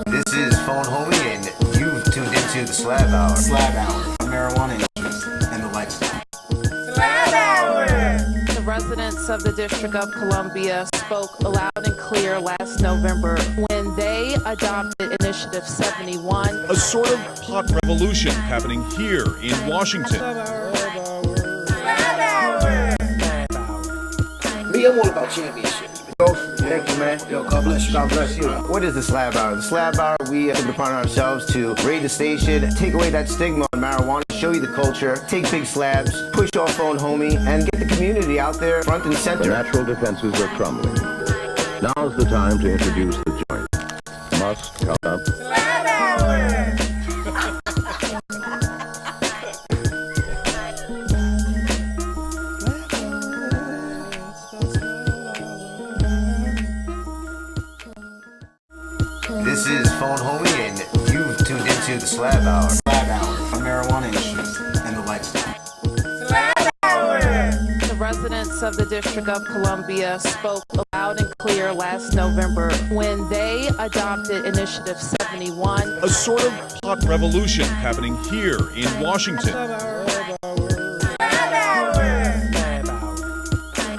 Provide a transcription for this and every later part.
This is Phone Homie, and you've tuned into the Slab Hour. Slab Hour, marijuana interest and the lifestyle. Slab Hour! The residents of the District of Columbia spoke loud and clear last November when they adopted Initiative 71. A sort of pot revolution happening here in Washington. Slab Hour! Me, I'm all about championships. Thank you, man. Yo, God bless you. God bless you. What is the Slab Hour? The Slab Hour, we took it upon ourselves to raid the station, take away that stigma on marijuana, show you the culture, take big slabs, push off Phone Homie, and get the community out there front and center. The natural defenses are crumbling. Now's the time to introduce the joint. Must come up. Slab Hour! This is Phone Homie, and you've tuned into the Slab Hour. Slab Hour, marijuana interest and the lifestyle. Slab Hour! The residents of the District of Columbia spoke loud and clear last November when they adopted Initiative 71. A sort of pot revolution happening here in Washington. Slab Hour!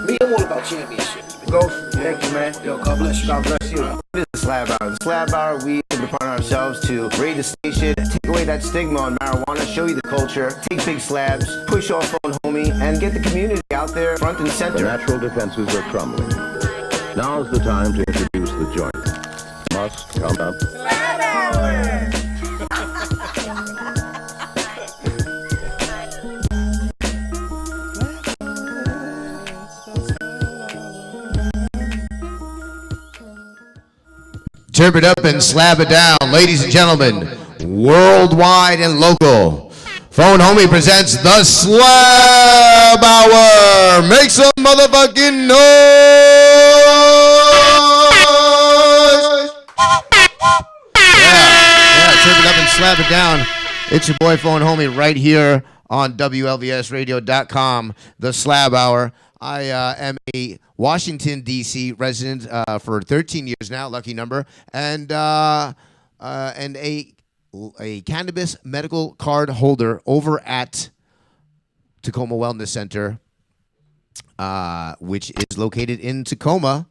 Me, I'm all about championships. Thank you, man. Yo, God bless you. God bless you. What is the Slab Hour? The Slab Hour, we took it upon ourselves to raid the station, take away that stigma on marijuana, show you the culture, take big slabs, push off Phone Homie, and get the community out there front and The center. natural defenses are crumbling. Now's the time to introduce the joint. Must come up. Slab Hour! Turn it up and slab it down. Ladies and gentlemen, worldwide and local, Phone Homie presents the Slab Hour. Make some motherfucking noise. Yeah, turn it up and slab it down. It's your boy Phone Homie right here on WLVSradio.com, the Slab Hour. I am a Washington, D.C. resident for 13 years now, lucky number, and a cannabis medical card holder over at Tacoma Wellness Center, which is located in Tacoma,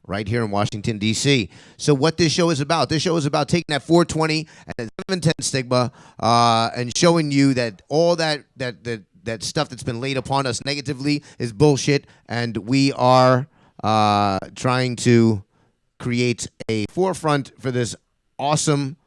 right here in Washington, D.C. So what this show is about taking that 420 and 710 stigma and showing you that all that stuff that's been laid upon us negatively is bullshit, and we are trying to create a forefront for this awesome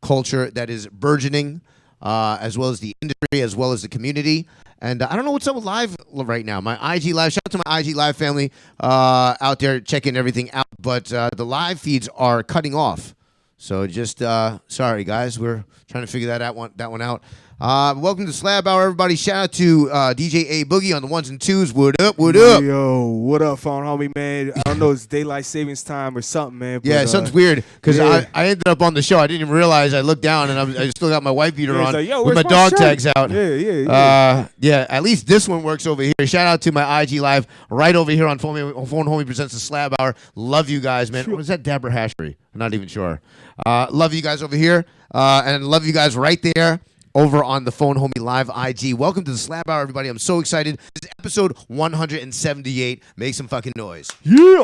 culture that is burgeoning, as well as the industry, as well as the community. And I don't know what's up with live right now. My IG Live, shout out to my IG Live family out there checking everything out, but the live feeds are cutting off. So just sorry, guys. We're trying to figure that one out. Welcome to Slab Hour, everybody. Shout out to DJ A Boogie on the ones and twos. What up? What up? Yo, what up, Phone Homie, man? I don't know, it's daylight savings time or something, man. But, Yeah, something's weird because yeah. I ended up on the show. I didn't even realize. I looked down and I still got my white beater Yeah, it's on like, yo, with my where's my dog shirt? tags out. Yeah. Yeah, at least this one works over here. Shout out to my IG Live right over here on Phone Homie Presents the Slab Hour. Love you guys, man. What is that, Deborah Hashery? I'm not even sure. Love you guys over here and love you guys right there over on the Phone Homie Live IG. Welcome to the Slab Hour, everybody. I'm so excited. This is episode 178. Make some fucking noise. Yeah.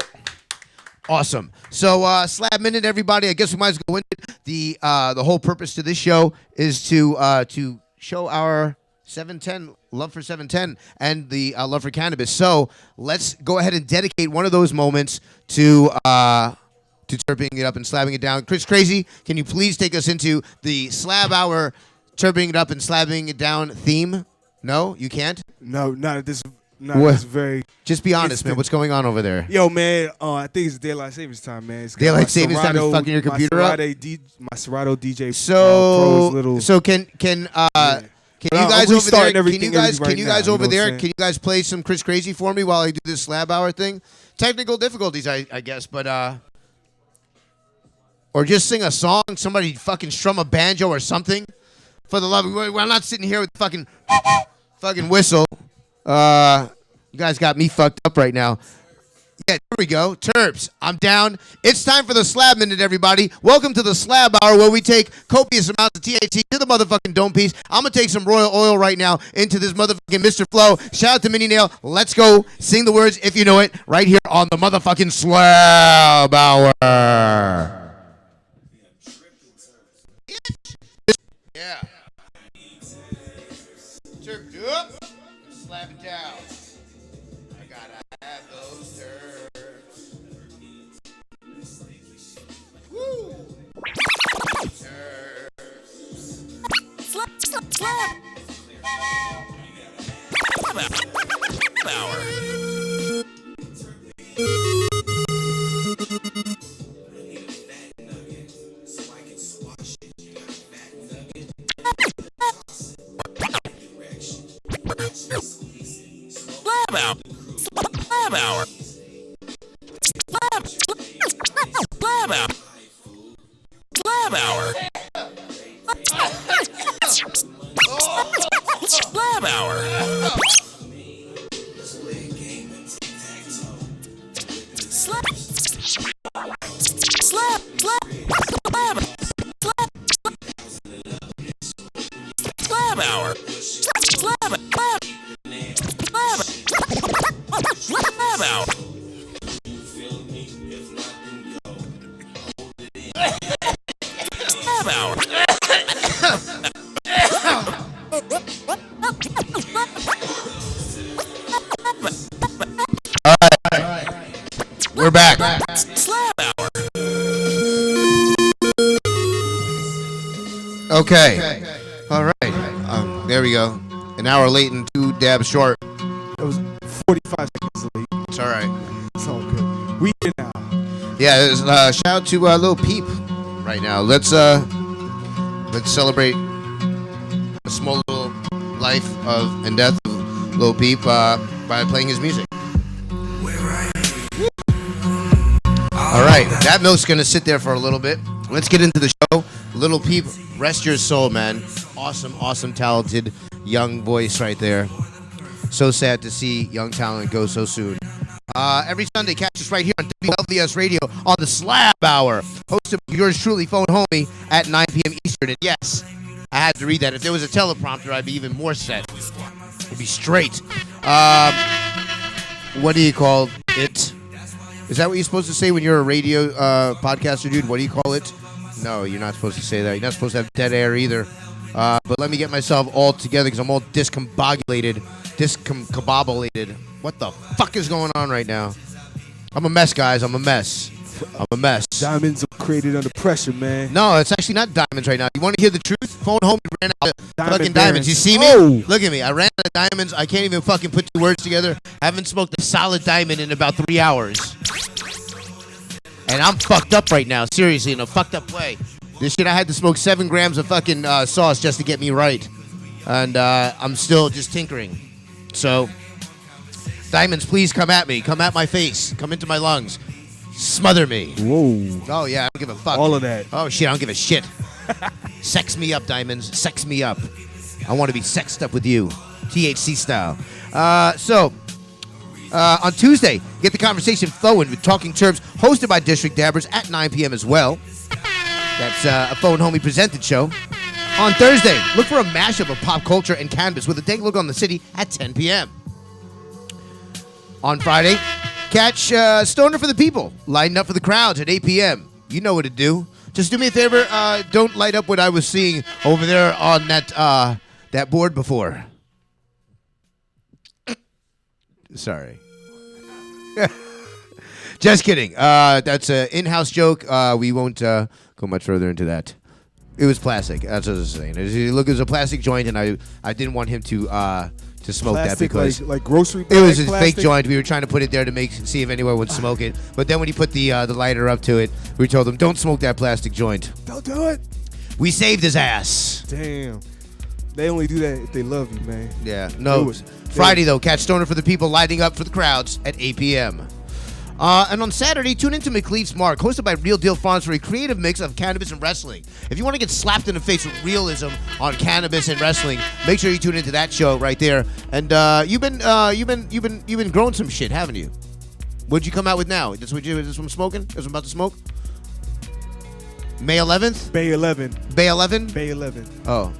Awesome. So, Slab Minute, everybody. I guess we might as well go into it. The whole purpose to this show is to show our 710 love for 710 and the love for cannabis. So let's go ahead and dedicate one of those moments to chirping it up and slabbing it down. Chris Crazy, can you please take us into the Slab Hour chirping it up and slabbing it down theme? No, you can't? No, not this. What? It's very. Just be honest, man. What's going on over there? Yo, man. I think it's daylight savings time, man. It's got Daylight my savings time is Serato- fucking your computer up? My Serato DJ. So, Pro's little. so can you guys we over there? starting Can everything you guys right now, over you know what there? I'm saying? Can you guys play some Chris Crazy for me while I do this Slab Hour thing? Technical difficulties, I guess, but or just sing a song. Somebody fucking strum a banjo or something. For the love of, I'm not sitting here with fucking whistle. You guys got me fucked up right now. Here we go. Terps, I'm down. It's time for the Slab Minute, everybody. Welcome to the Slab Hour, where we take copious amounts of THC to the motherfucking dome piece. I'm going to take some royal oil right now into this motherfucking Mr. Flow. Shout out to Mini Nail. Let's go. Sing the words if you know it right here on the motherfucking Slab Hour. Yeah. Terp, up. Slap it down. I gotta have those terps. Woo! We're back. Okay. All right. There we go. An hour late and 2 dabs short. It was 45 seconds late. It's all right. It's all good. We here now. Yeah. Shout out to Lil Peep right now. Let's celebrate the small little life of and death of Lil Peep by playing his music. All right, that milk's gonna sit there for a little bit. Let's get into the show. Lil Peep, rest your soul, man. Awesome, talented young voice right there. So sad to see young talent go so soon. Every Sunday, catch us right here on WLVS Radio on the Slab Hour, hosted by yours truly, Phone Homie, at 9 p.m. Eastern. And yes, I had to read that. If there was a teleprompter, I'd be even more set. It'd be straight. What do you call it? Is that what you're supposed to say when you're a radio podcaster, dude? What do you call it? No, you're not supposed to say that. You're not supposed to have dead air either. But let me get myself all together because I'm all discombobulated. What the fuck is going on right now? I'm a mess, guys. I'm a mess. Diamonds are created under pressure, man. No, it's actually not diamonds right now. You want to hear the truth? Phone Home ran out of fucking Barons. diamonds. You see me? Oh. Look at me. I ran out of diamonds. I can't even fucking put 2 words together. I haven't smoked a solid diamond in about 3 hours. And I'm fucked up right now. Seriously, in a fucked up way. This shit, I had to smoke 7 grams of fucking sauce just to get me right. And I'm still just tinkering. So, diamonds, please come at me. Come at my face. Come into my lungs. Smother me. Whoa. Oh, yeah, I don't give a fuck. All of that. Oh, shit, I don't give a shit. Sex me up, diamonds. Sex me up. I want to be sexed up with you. THC style. On Tuesday, get the conversation flowing with Talking Terps, hosted by District Dabbers at 9 p.m. as well. That's a Phone Homie presented show. On Thursday, look for a mashup of pop culture and cannabis with a take look on the city at 10 p.m. On Friday, catch Stoner for the People, lighting up for the crowds at 8 p.m. You know what to do. Just do me a favor, don't light up what I was seeing over there on that board before. Sorry. Just kidding. That's an in-house joke. We won't go much further into that. It was plastic. That's what I was saying. It was a plastic joint, and I didn't want him to smoke Plastic, that because like grocery it was a plastic? fake joint. We were trying to put it there to see if anyone would smoke it. But then when he put the lighter up to it, we told him, "Don't smoke that plastic joint." Don't do it. We saved his ass. Damn. They only do that if they love you, man. Yeah. No. Friday, though, catch Stoner for the People lighting up for the crowds at 8 p.m. And on Saturday, tune into McLeaf's Mark, hosted by Real Deal Farms for a creative mix of cannabis and wrestling. If you want to get slapped in the face with realism on cannabis and wrestling, make sure you tune into that show right there. And you've been growing some shit, haven't you? What'd you come out with now? This what I'm smoking? This what I'm about to smoke? May 11th? Bay 11. Bay 11? Bay 11. Oh.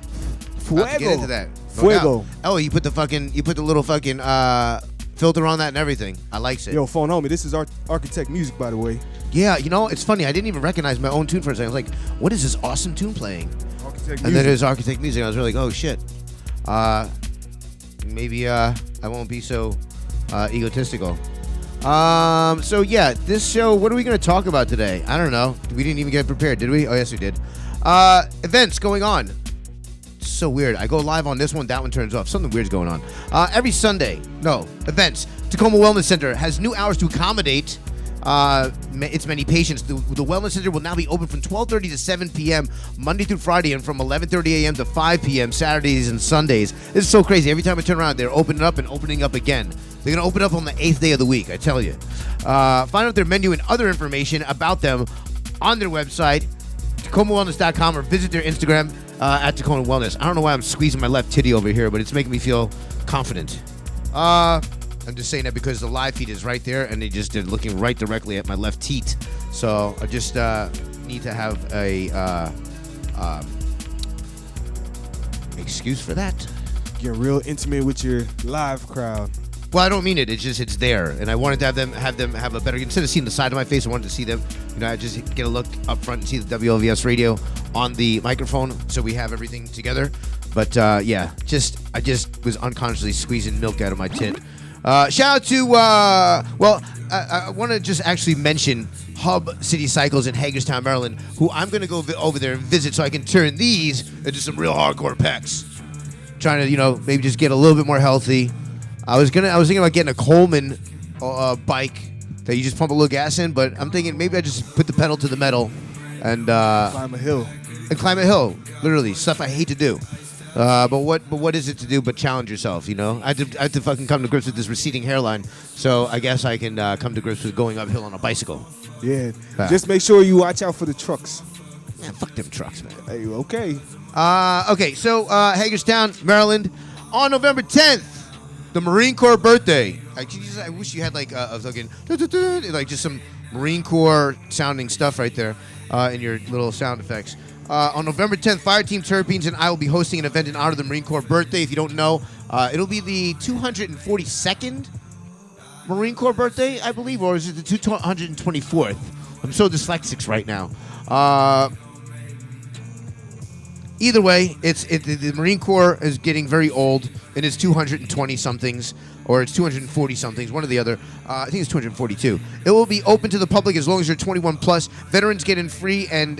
Fuego. About to get into that. No Fuego. doubt. Oh, you put the little fucking filter on that and everything. I likes it. Yo, phone homie, this is Architect Music, by the way. Yeah, you know, it's funny. I didn't even recognize my own tune for a second. I was like, what is this awesome tune playing? Architect And then Music. it was Architect Music. I was really like, oh, shit. Maybe I won't be so egotistical. So, yeah, this show, what are we going to talk about today? I don't know. We didn't even get prepared, did we? Oh, yes, we did. Events going on. So weird. I go live on this one, that one turns off. Something weird's going on. Every Sunday, events. Tacoma Wellness Center has new hours to accommodate its many patients. The Wellness Center will now be open from 12:30 to 7 p.m. Monday through Friday, and from 11:30 a.m. to 5 p.m. Saturdays and Sundays. This is so crazy. Every time I turn around, they're opening up and opening up again. They're going to open up on the 8th day of the week, I tell you. Find out their menu and other information about them on their website, TacomaWellness.com, or visit their Instagram at Tacoma Wellness. I don't know why I'm squeezing my left titty over here, but it's making me feel confident. I'm just saying that because the live feed is right there, and they're looking right directly at my left teat. So I just need to have a excuse for that. Get real intimate with your live crowd. Well, I don't mean it. It's just it's there, and I wanted to have them have a better. Instead of seeing the side of my face, I wanted to see them. I just get a look up front and see the WLVS radio on the microphone, so we have everything together. But yeah, I just was unconsciously squeezing milk out of my tit. Shout out to I want to just actually mention Hub City Cycles in Hagerstown, Maryland, who I'm going to go over there and visit so I can turn these into some real hardcore pecs. Trying to maybe just get a little bit more healthy. I was thinking about getting a Coleman bike that you just pump a little gas in, but I'm thinking maybe I just put the pedal to the metal and Climb a hill. and climb a hill. Literally, stuff I hate to do. But what is it to do but challenge yourself? I have to fucking come to grips with this receding hairline, so I guess I can come to grips with going uphill on a bicycle. Yeah. Just make sure you watch out for the trucks. Man, fuck them trucks, man. Hey, okay. Okay, so Hagerstown, Maryland, on November 10th. The Marine Corps birthday. I wish you had like a fucking like just some Marine Corps sounding stuff right there in your little sound effects. On November 10th, Fireteam Terpenes and I will be hosting an event in honor of the Marine Corps birthday. If you don't know, it'll be the 242nd Marine Corps birthday, I believe, or is it the 224th? I'm so dyslexic right now. Either way, the Marine Corps is getting very old, and it's 220-somethings, or it's 240-somethings, one or the other. I think it's 242. It will be open to the public as long as you're 21 plus. Veterans get in free and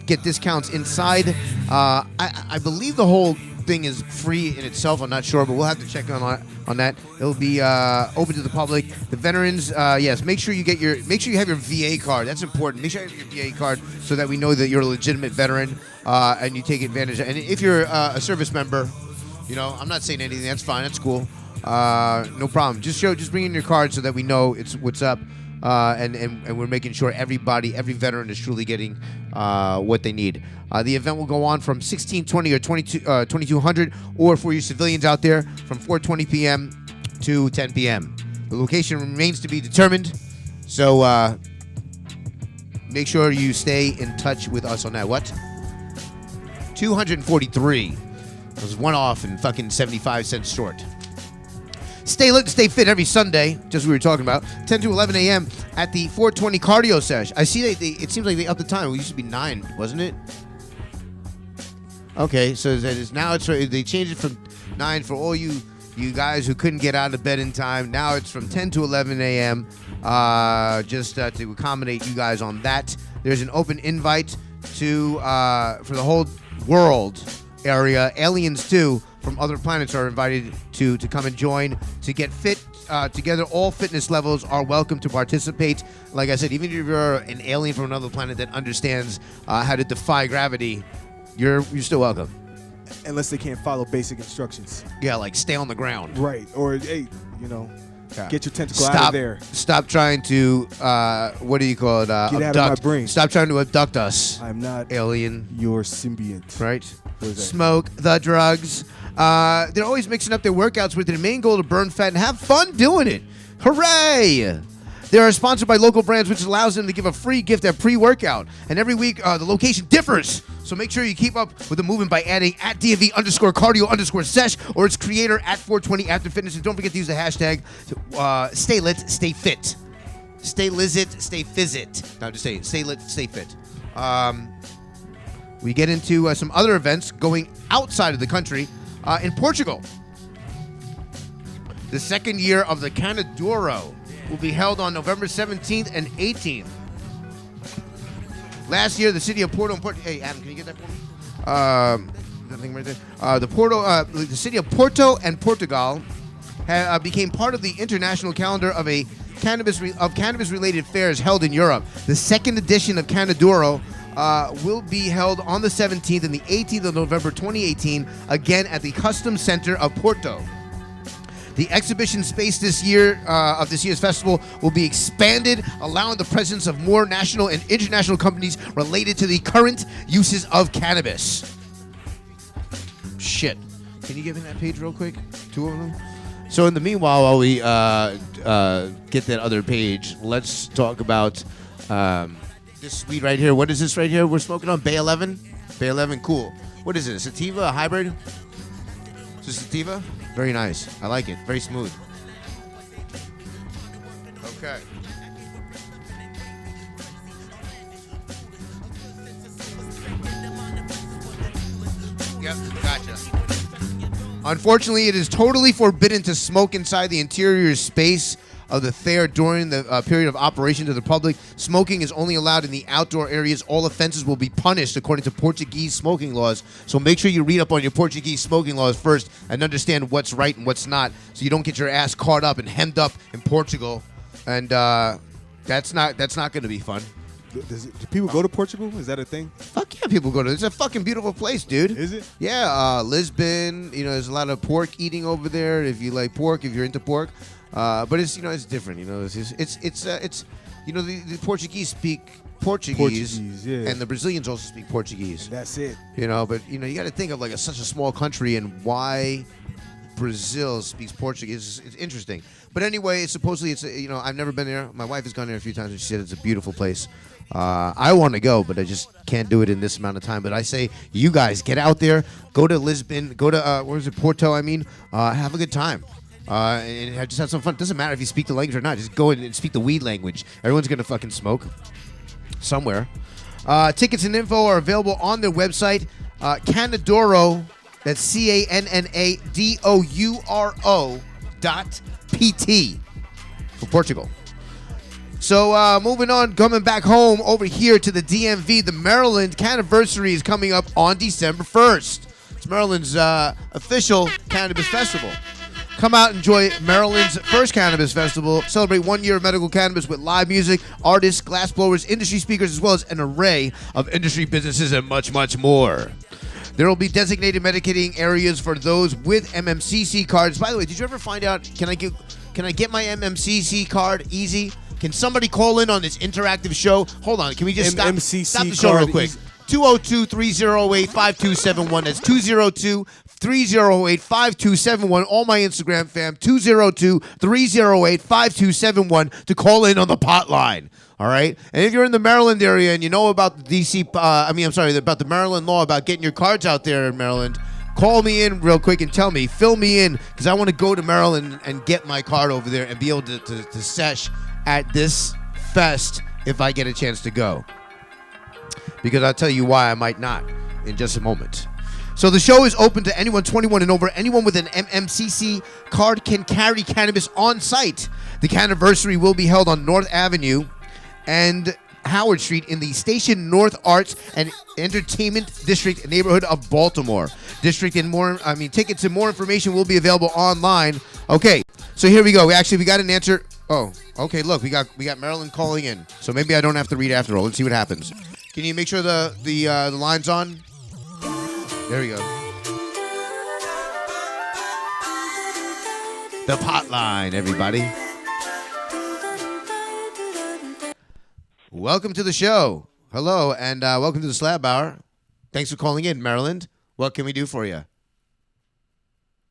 get discounts inside. I believe the whole thing is free in itself. I'm not sure, but we'll have to check on that. It'll be open to the public. The veterans, yes, make sure you have your VA card. That's important. Make sure you have your VA card so that we know that you're a legitimate veteran and you take advantage. And if you're a service member, I'm not saying anything. That's fine. That's cool. No problem. Just bring in your card so that we know it's what's up. And we're making sure every veteran is truly getting what they need. The event will go on from 1620 or 2200, or for you civilians out there, from 4:20 p.m. to 10 p.m. The location remains to be determined, so make sure you stay in touch with us on that. What? 243. It was one off and fucking 75 cents short. Stay lit and stay fit every Sunday, just what we were talking about, 10 to 11 a.m. at the 420 cardio sesh. I see it seems like they upped the time. It used to be 9, wasn't it? Okay, so they changed it from 9 for all you guys who couldn't get out of bed in time. Now it's from 10 to 11 a.m. Just to accommodate you guys on that. There's an open invite to for the whole world area. Aliens too from other planets are invited to come and join to get fit together. All fitness levels are welcome to participate. Like I said, even if you're an alien from another planet that understands how to defy gravity, you're still welcome. Unless they can't follow basic instructions. Yeah, like stay on the ground. Right. Or, hey, Yeah. get your tentacle out of there. Stop trying to, what do you call it? Get out abduct. of my brain. Stop trying to abduct us. I'm not alien. your symbiont. Right? What is that? Smoke the drugs. They're always mixing up their workouts with their main goal to burn fat and have fun doing it. Hooray! They are sponsored by local brands, which allows them to give a free gift at pre-workout. And every week, the location differs. So make sure you keep up with the movement by adding at DMV_cardio_sesh or its creator at 420 After Fitness. And don't forget to use the hashtag stay lit, stay fit. Stay lizit, stay fizzit. No, just say it. Stay lit, stay fit. We get into some other events going outside of the country. In Portugal, the second year of the Canaduro will be held on November 17th and 18th. Last year, the city of Porto... Hey, Adam, can you get that for me? That thing right there. The city of Porto and Portugal became part of the international calendar of cannabis-related fairs held in Europe. The second edition of Canaduro will be held on the 17th and the 18th of November 2018, again at the Customs Center of Porto. The exhibition space this year of this year's festival will be expanded, allowing the presence of more national and international companies related to the current uses of cannabis. Shit. Can you give me that page real quick? Two of them? So in the meanwhile, while we get that other page, let's talk about this weed right here. What is this right here we're smoking on? Bay 11? Bay 11, cool. What is it, a sativa, a hybrid? Is this sativa? Very nice. I like it. Very smooth. Okay. Yep, gotcha. Unfortunately, it is totally forbidden to smoke inside the interior space of the fair during the period of operation to the public. Smoking is only allowed in the outdoor areas. All offenses will be punished according to Portuguese smoking laws. So make sure you read up on your Portuguese smoking laws first and understand what's right and what's not, so you don't get your ass caught up and hemmed up in Portugal. And that's not going to be fun. Do people go to Portugal? Is that a thing? Fuck yeah, people go to. It's a fucking beautiful place, dude. Is it? Yeah, Lisbon. You know, there's a lot of pork eating over there. If you like pork, if you're into pork. But it's it's different, it's the Portuguese speak Portuguese, yeah. And the Brazilians also speak Portuguese. That's it. But you got to think of like such a small country and why Brazil speaks Portuguese. It's interesting. But anyway, supposedly I've never been there. My wife has gone there a few times and she said it's a beautiful place. I want to go, but I just can't do it in this amount of time. But I say, you guys get out there, go to Lisbon, go to Porto. Have a good time. And just have some fun. It doesn't matter if you speak the language or not. Just go in and speak the weed language. Everyone's going to fucking smoke somewhere. Tickets and info are available on their website, Canadoro, that's CANNADOURO.PT for Portugal. So moving on, coming back home over here to the DMV, the Maryland Canniversary is coming up on December 1st. It's Maryland's official cannabis festival. Come out and enjoy Maryland's first cannabis festival. Celebrate 1 year of medical cannabis with live music, artists, glassblowers, industry speakers, as well as an array of industry businesses and much, much more. There will be designated medicating areas for those with MMCC cards. By the way, did you ever find out, can I get my MMCC card easy? Can somebody call in on this interactive show? Hold on, can we just stop the show real quick? 202-308-5271. That's 202-308-5271. All my Instagram fam, 202-308-5271 to call in on the pot line. All right? And if you're in the Maryland area and you know about the about the Maryland law about getting your cards out there in Maryland, call me in real quick and fill me in, because I want to go to Maryland and get my card over there and be able to sesh at this fest if I get a chance to go. Because I'll tell you why I might not in just a moment. So the show is open to anyone 21 and over. Anyone with an MMCC card can carry cannabis on site. The Canniversary will be held on North Avenue and Howard Street in the Station North Arts and Entertainment District neighborhood of Baltimore. Tickets and more information will be available online. Okay, so here we go. We got an answer. Oh, okay. Look, we got Maryland calling in. So maybe I don't have to read after all. Let's see what happens. Can you make sure the line's on? There we go. The pot line, everybody. Welcome to the show. Hello, and welcome to the Slab Hour. Thanks for calling in, Maryland. What can we do for you?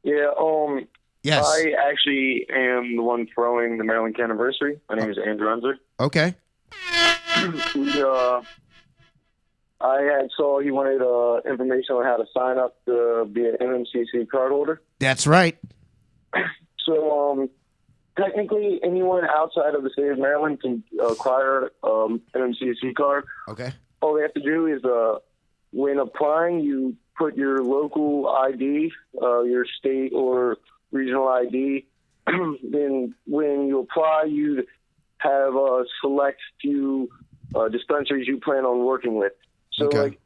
Yeah, Yes. I actually am the one throwing the Maryland Canniversary. My name is Andrew Unzer. Okay. I had saw he wanted information on how to sign up to be an MMCC card holder. That's right. So, technically, anyone outside of the state of Maryland can acquire an MMCC card. Okay. All they have to do is, when applying, you put your local ID, your state or regional ID. Then when you apply, you have a select few dispensaries you plan on working with. So, like,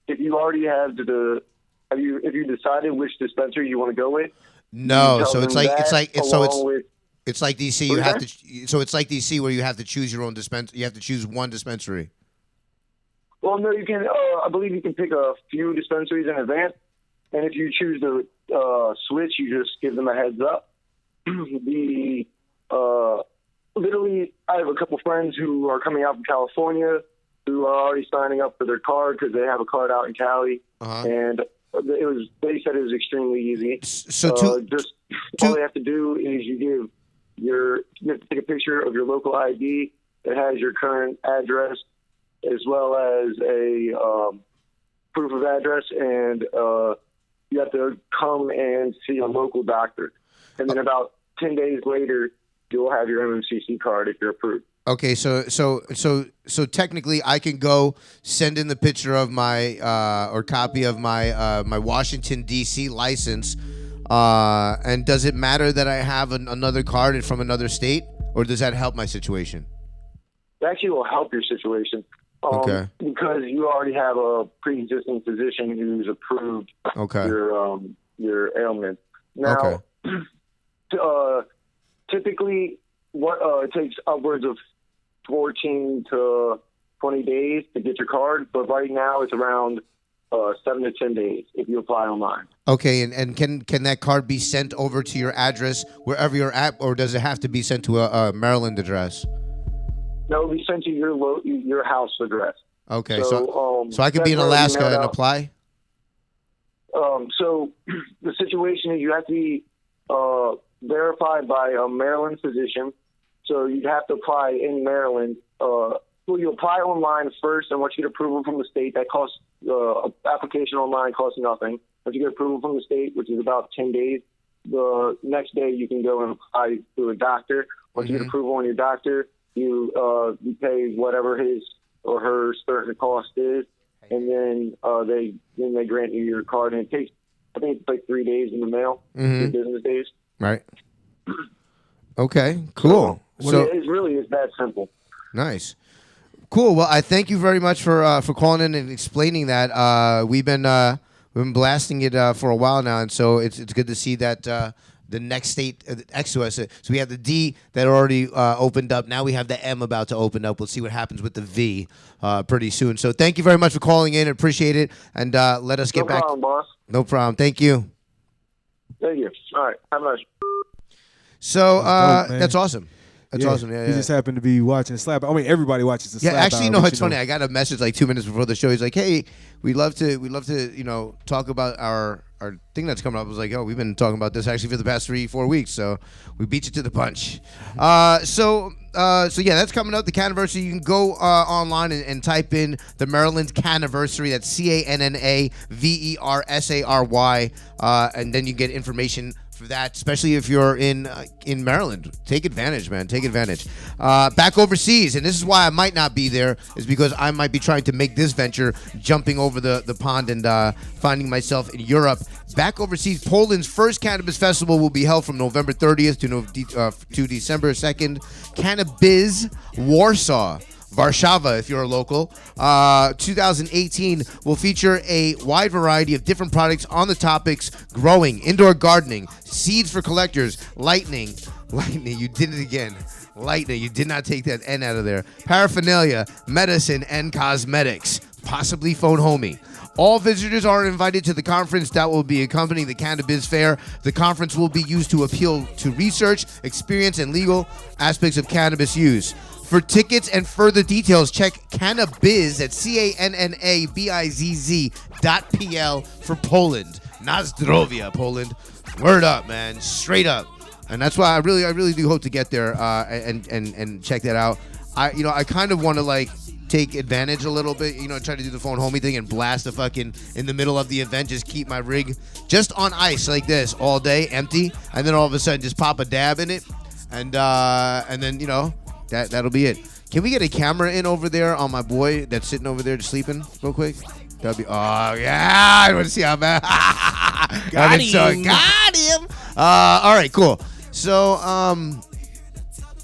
if you already have if you decided which dispensary you want to go with? No, so it's like DC. You What have is to. So it's like DC where you have to choose your own dispensary. You have to choose one dispensary. Well, no, you can. I believe you can pick a few dispensaries in advance, and if you choose to switch, you just give them a heads up. Literally, I have a couple friends who are coming out from California who are already signing up for their card because they have a card out in Cali, and they said it was extremely easy. So all they have to do is you have to take a picture of your local ID that has your current address as well as a proof of address, and you have to come and see a local doctor. And then about 10 days later, you'll have your MMCC card if you're approved. Okay, so technically, I can go send in the picture of my or copy of my my Washington D.C. license, and does it matter that I have another card from another state, or does that help my situation? It actually will help your situation. Okay. Because you already have a pre-existing physician who's approved your ailment. Now, typically, it takes upwards of 14 to 20 days to get your card, but right now it's around 7 to 10 days if you apply online. Okay, and can that card be sent over to your address wherever you're at, or does it have to be sent to a Maryland address? No, it'll be sent to your house address. Okay, so I could be in Alaska and apply? So the situation is you have to be verified by a Maryland physician. So you'd have to apply in Maryland. You apply online first, and once you get approval from the state, that costs application online costs nothing. Once you get approval from the state, which is about 10 days, the next day you can go and apply to a doctor. Once you get approval on your doctor, you pay whatever his or her certain cost is, and then they grant you your card. And it takes, I think it's like 3 days in the mail, 3 business days. Right. Okay. Cool. So it really is that simple. Nice. Cool. Well, I thank you very much for calling in and explaining that. We've been blasting it for a while now, and so it's good to see that the next state next to us. So we have the D that already opened up. Now we have the M about to open up. We'll see what happens with the V pretty soon. So thank you very much for calling in. Appreciate it, and let us get back. No problem, boss. No problem. Thank you. Thank you. All right. Have a nice. So dope, that's awesome. That's awesome. Yeah, He just happened to be watching Slab. I mean, everybody watches the Slab. Yeah, actually, Hour, no, but it's funny. I got a message like 2 minutes before the show. He's like, "Hey, we'd love to, talk about our thing that's coming up." I was like, "Oh, we've been talking about this actually for the past 3-4 weeks, so we beat you to the punch." So yeah, that's coming up. The Canniversary. You can go online and type in the Maryland Canniversary. That's CANNAVERSARY, and then you get information for that, especially if you're in Maryland. Take advantage, man. Take advantage. Back overseas, and this is why I might not be there, is because I might be trying to make this venture, jumping over the pond and finding myself in Europe. Back overseas, Poland's first cannabis festival will be held from November 30th to December 2nd. Cannabiz Warsaw. Warszawa, if you're a local. 2018 will feature a wide variety of different products on the topics: growing, indoor gardening, seeds for collectors, lightning, you did it again. Lightning, you did not take that N out of there. Paraphernalia, medicine, and cosmetics. Possibly phone homie. All visitors are invited to the conference that will be accompanying the Cannabiz Fair. The conference will be used to appeal to research, experience, and legal aspects of cannabis use. For tickets and further details, check Cannabiz at CANNABIZZ.pl for Poland. Nazdrovia, Poland. Word up, man. Straight up. And that's why I really do hope to get there and check that out. I kind of want to like take advantage a little bit, try to do the phone homie thing and blast the fucking in the middle of the event, just keep my rig just on ice like this all day, empty, and then all of a sudden just pop a dab in it, and then that'll be it. Can we get a camera in over there on my boy that's sitting over there just sleeping real quick? That'd be, oh yeah, I want to see how bad. Got him. All right, cool. So,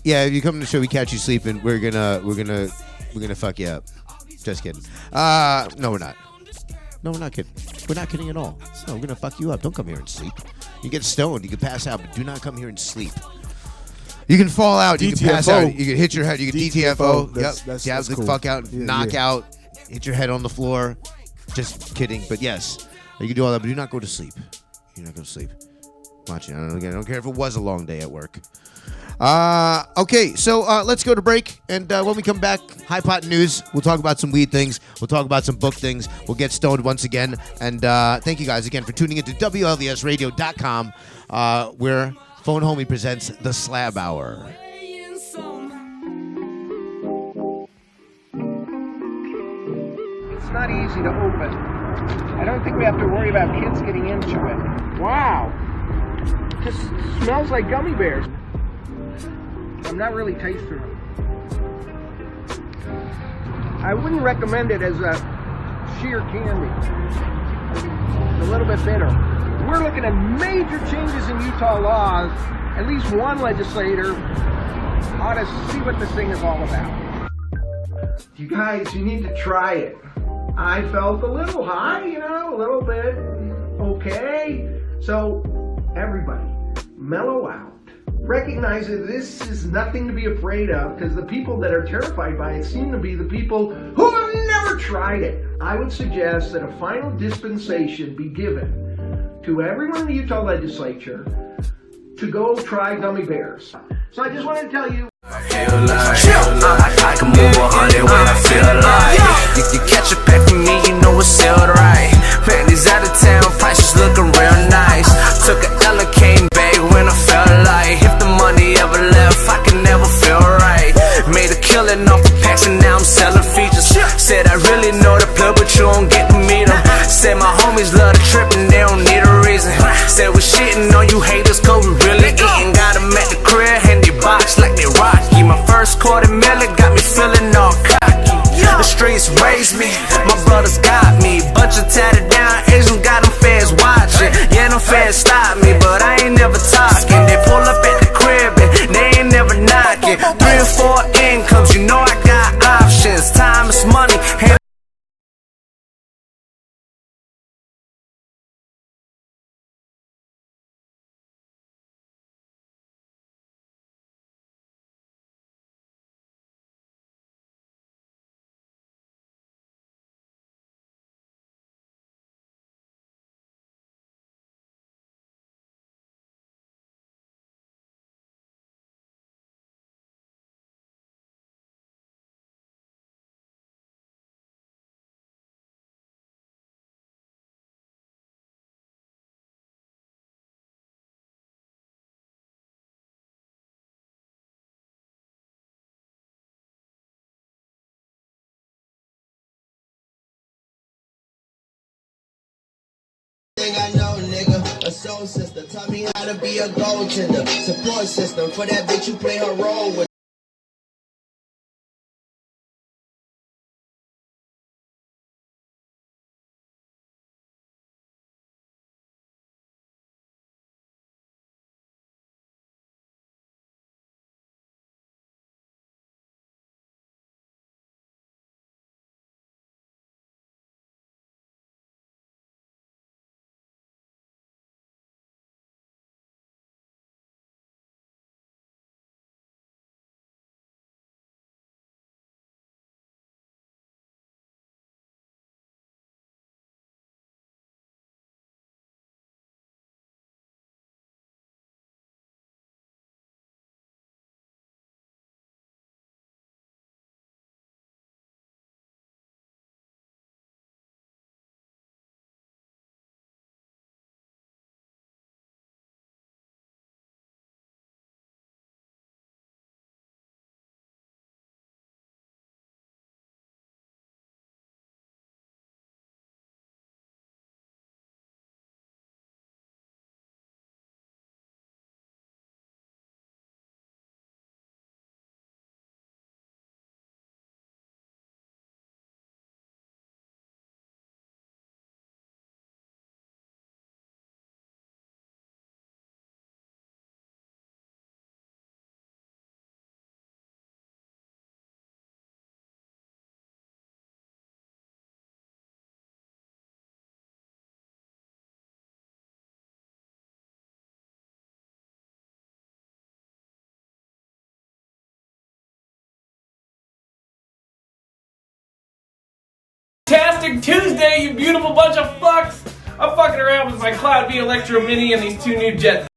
yeah, if you come to the show, we catch you sleeping, we're gonna fuck you up. Just kidding. No, we're not. No, we're not kidding. We're not kidding at all. No, we're gonna fuck you up. Don't come here and sleep. You get stoned, you can pass out, but do not come here and sleep. You can fall out, you can pass out, you can hit your head, you can DTFO. Yep, jab the fuck out, knock out, hit your head on the floor. Just kidding, but yes, you can do all that, but do not go to sleep. You're not going to sleep. Watch it. I don't care if it was a long day at work. Okay, so let's go to break, and when we come back, High Pot News. We'll talk about some weed things. We'll talk about some book things. We'll get stoned once again, and thank you guys again for tuning into WLVSradio.com, where Phone Homie presents the Slab Hour. It's not easy to open. I don't think we have to worry about kids getting into it. Wow. Just smells like gummy bears. I'm not really tasting it. I wouldn't recommend it as a sheer candy. It's a little bit bitter. We're looking at major changes in Utah laws. At least one legislator ought to see what this thing is all about. You guys, you need to try it. I felt a little high, a little bit okay. So, everybody, mellow out. Recognize that this is nothing to be afraid of, because the people that are terrified by it seem to be the people who have never tried it. I would suggest that a final dispensation be given to everyone in the Utah legislature to go try gummy bears. So I just wanted to tell you. I can move 100 when I feel like you catch a pack from me, you know it's sealed right. Panties out of town, prices looking real nice. Took a L and came back when I felt like if the money ever left, I can never feel right. Made a killing off the packs and now I'm selling features. Said I really know the plug, but you don't get to meet them. Said my homies love the trip and they don't need a reason. Said we shitting on you haters cause we really eating. Got them at the crib and they box like they rocky. My first quarter million got me feeling all cocky. The streets raised me, my brothers got me. Bunch of tatted down Asians got them feds watching. Yeah, them feds stop me, but I ain't never talking. They pull up at the crib and they ain't never knocking. 3 or 4 incomes, you know I got options. Time is money. I know, nigga, a soul sister taught me how to be a gold tender. Support system for that bitch you play her role with. Fantastic Tuesday, you beautiful bunch of fucks! I'm fucking around with my Cloud V Electro Mini and these two new jets.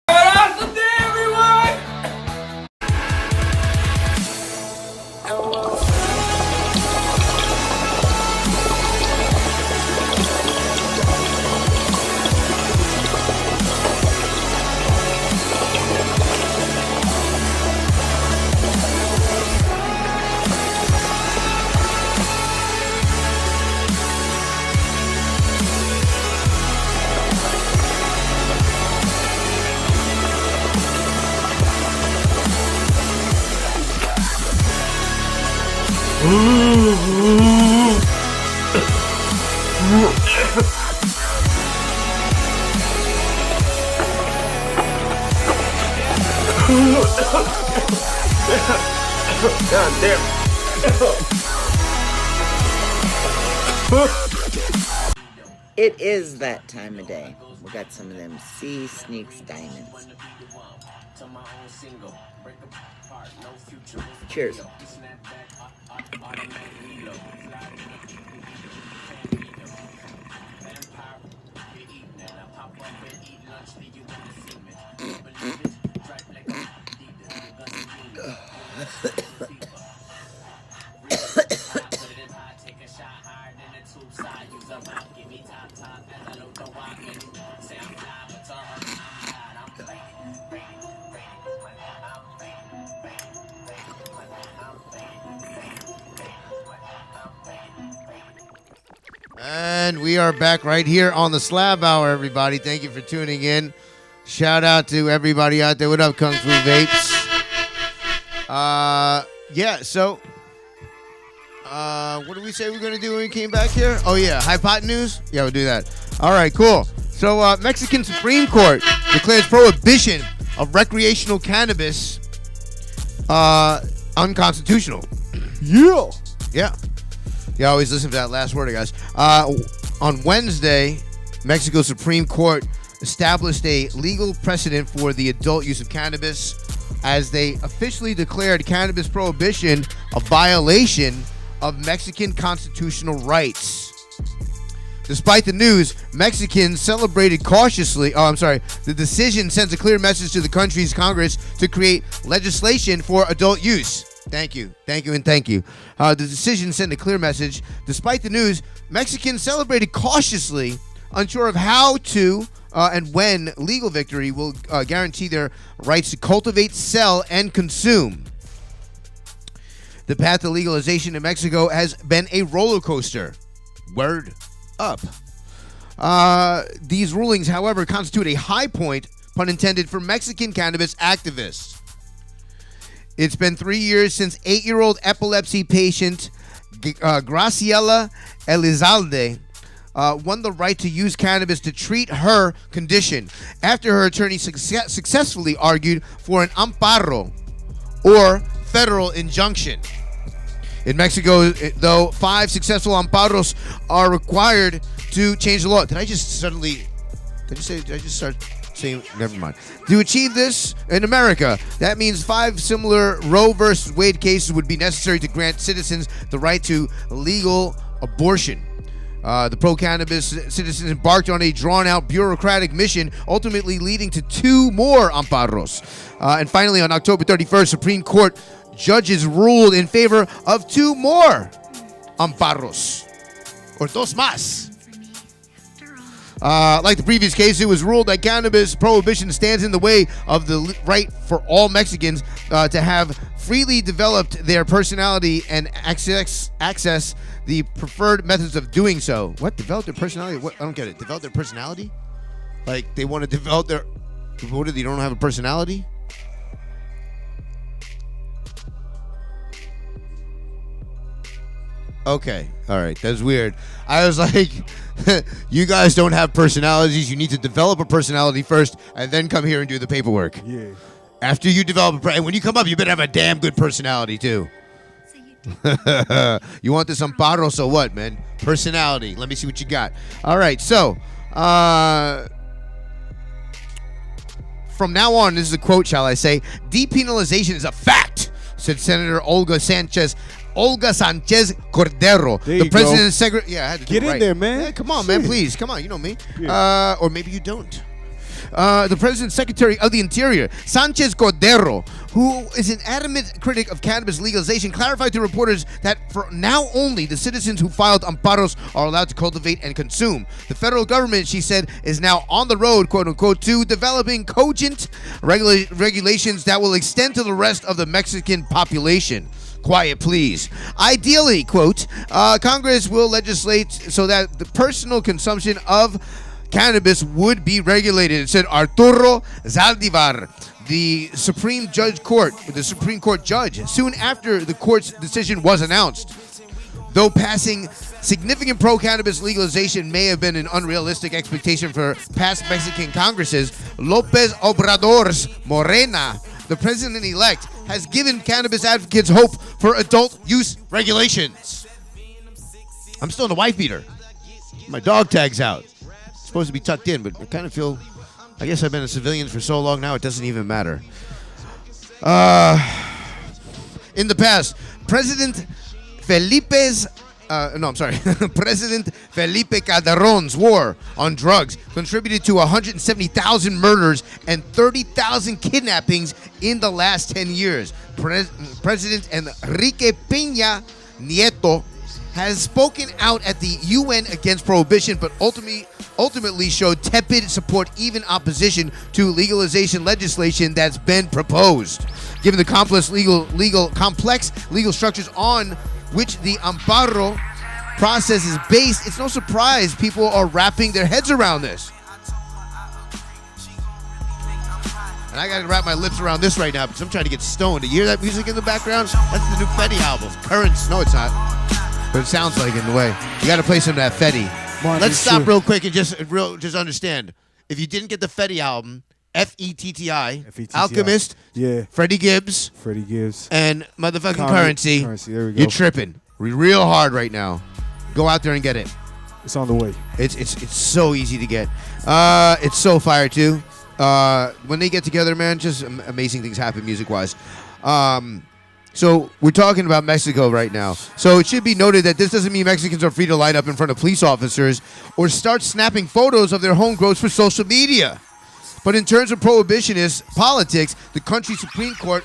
Have an awesome day, everyone! God damn. It is that time of day. We got some of them Sea Sneaks diamonds. Cheers. And we are back right here on the Slab Hour, everybody. Thank you for tuning in. Shout out to everybody out there. What up, Kung Fu Vapes? What did we say we were going to do when we came back here? Oh, yeah, hypotenuse? Yeah, we'll do that. All right, cool. So, Mexican Supreme Court declares prohibition of recreational cannabis unconstitutional. Yeah. Yeah. Yeah, always listen to that last word, guys. On Wednesday, Mexico Supreme Court established a legal precedent for the adult use of cannabis as they officially declared cannabis prohibition a violation of Mexican constitutional rights. Despite the news, Mexicans celebrated cautiously. The decision sends a clear message to the country's Congress to create legislation for adult use. Thank you, and thank you. The decision sent a clear message. Despite the news, Mexicans celebrated cautiously, unsure of how to and when legal victory will guarantee their rights to cultivate, sell, and consume. The path to legalization in Mexico has been a roller coaster. Word up. These rulings, however, constitute a high point, pun intended, for Mexican cannabis activists. It's been 3 years since 8-year-old epilepsy patient Graciela Elizalde won the right to use cannabis to treat her condition after her attorney successfully argued for an amparo, or federal injunction. In Mexico, though, 5 successful amparos are required to change the law. Did I just start saying, never mind. To achieve this in America, that means 5 similar Roe versus Wade cases would be necessary to grant citizens the right to legal abortion. The pro-cannabis citizens embarked on a drawn-out bureaucratic mission, ultimately leading to 2 more amparos. And finally, on October 31st, Supreme Court judges ruled in favor of 2 more amparos, or dos más. Like the previous case, it was ruled that cannabis prohibition stands in the way of the right for all Mexicans to have freely developed their personality and access the preferred methods of doing so. What? Develop their personality? What? I don't get it. Develop their personality? Like they want to develop their... What, they don't have a personality? Okay. All right. That's weird. I was like, you guys don't have personalities. You need to develop a personality first and then come here and do the paperwork. Yeah. After you develop and when you come up, you better have a damn good personality, too. You want this amparo, so what, man? Personality. Let me see what you got. All right. So, from now on, this is a quote, shall I say, depenalization is a fact, said Senator Olga Sanchez Cordero, There the you president go. and secretary. Yeah, I had to Get do it in right. there, man. Yeah, come on, Shit. man, please. Come on, you know me. Yeah. Or maybe you don't. The president secretary of the Interior, Sanchez Cordero, who is an adamant critic of cannabis legalization, clarified to reporters that for now only the citizens who filed amparos are allowed to cultivate and consume. The federal government, she said, is now on the road, quote unquote, to developing cogent regulations that will extend to the rest of the Mexican population. Quiet, please. Ideally, quote, Congress will legislate so that the personal consumption of cannabis would be regulated, said Arturo Zaldivar, the Supreme Court judge, soon after the court's decision was announced. Though passing significant pro-cannabis legalization may have been an unrealistic expectation for past Mexican Congresses, López Obrador's Morena, the president-elect, has given cannabis advocates hope for adult use regulations. I'm still in the wife beater. My dog tag's out. Supposed to be tucked in, but I kind of feel, I guess I've been a civilian for so long now, it doesn't even matter. In the past, President Felipe Calderon's war on drugs contributed to 170,000 murders and 30,000 kidnappings in the last 10 years. President Enrique Peña Nieto has spoken out at the UN against prohibition, but ultimately showed tepid support, even opposition to legalization legislation that's been proposed. Given the complex legal structures on which the amparo process is based, it's no surprise people are wrapping their heads around this. And I gotta wrap my lips around this right now because I'm trying to get stoned. You hear that music in the background? That's the new Fetty album. Currents. No, it's not. But it sounds like it in a way. You gotta play some of that Fetty. Let's stop real quick and just understand. If you didn't get the Fetty album, F-E-T-T-I, Alchemist, yeah, Freddie Gibbs, and motherfucking Currency. There we go. You're tripping real hard right now. Go out there and get it. It's on the way. It's so easy to get. It's so fire too. When they get together, man, just amazing things happen music-wise. So we're talking about Mexico right now. So it should be noted that this doesn't mean Mexicans are free to line up in front of police officers or start snapping photos of their home grows for social media. But in terms of prohibitionist politics, the country's Supreme Court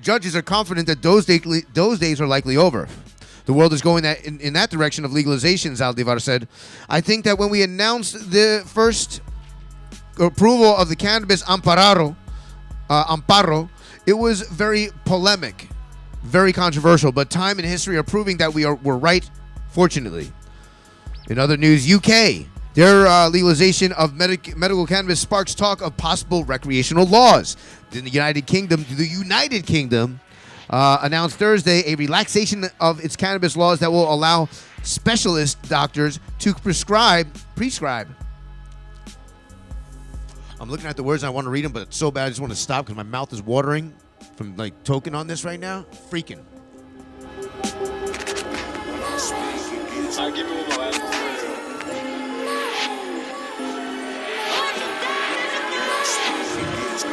judges are confident that those days are likely over. The world is going in that direction of legalization, Zaldivar said. I think that when we announced the first approval of the cannabis amparo, it was very polemic, very controversial, but time and history are proving that we're right, fortunately. In other news, UK, their legalization of medical cannabis sparks talk of possible recreational laws. In the United Kingdom, announced Thursday a relaxation of its cannabis laws that will allow specialist doctors to prescribe. I'm looking at the words and I want to read them, but it's so bad I just want to stop because my mouth is watering from like toking on this right now. Freaking.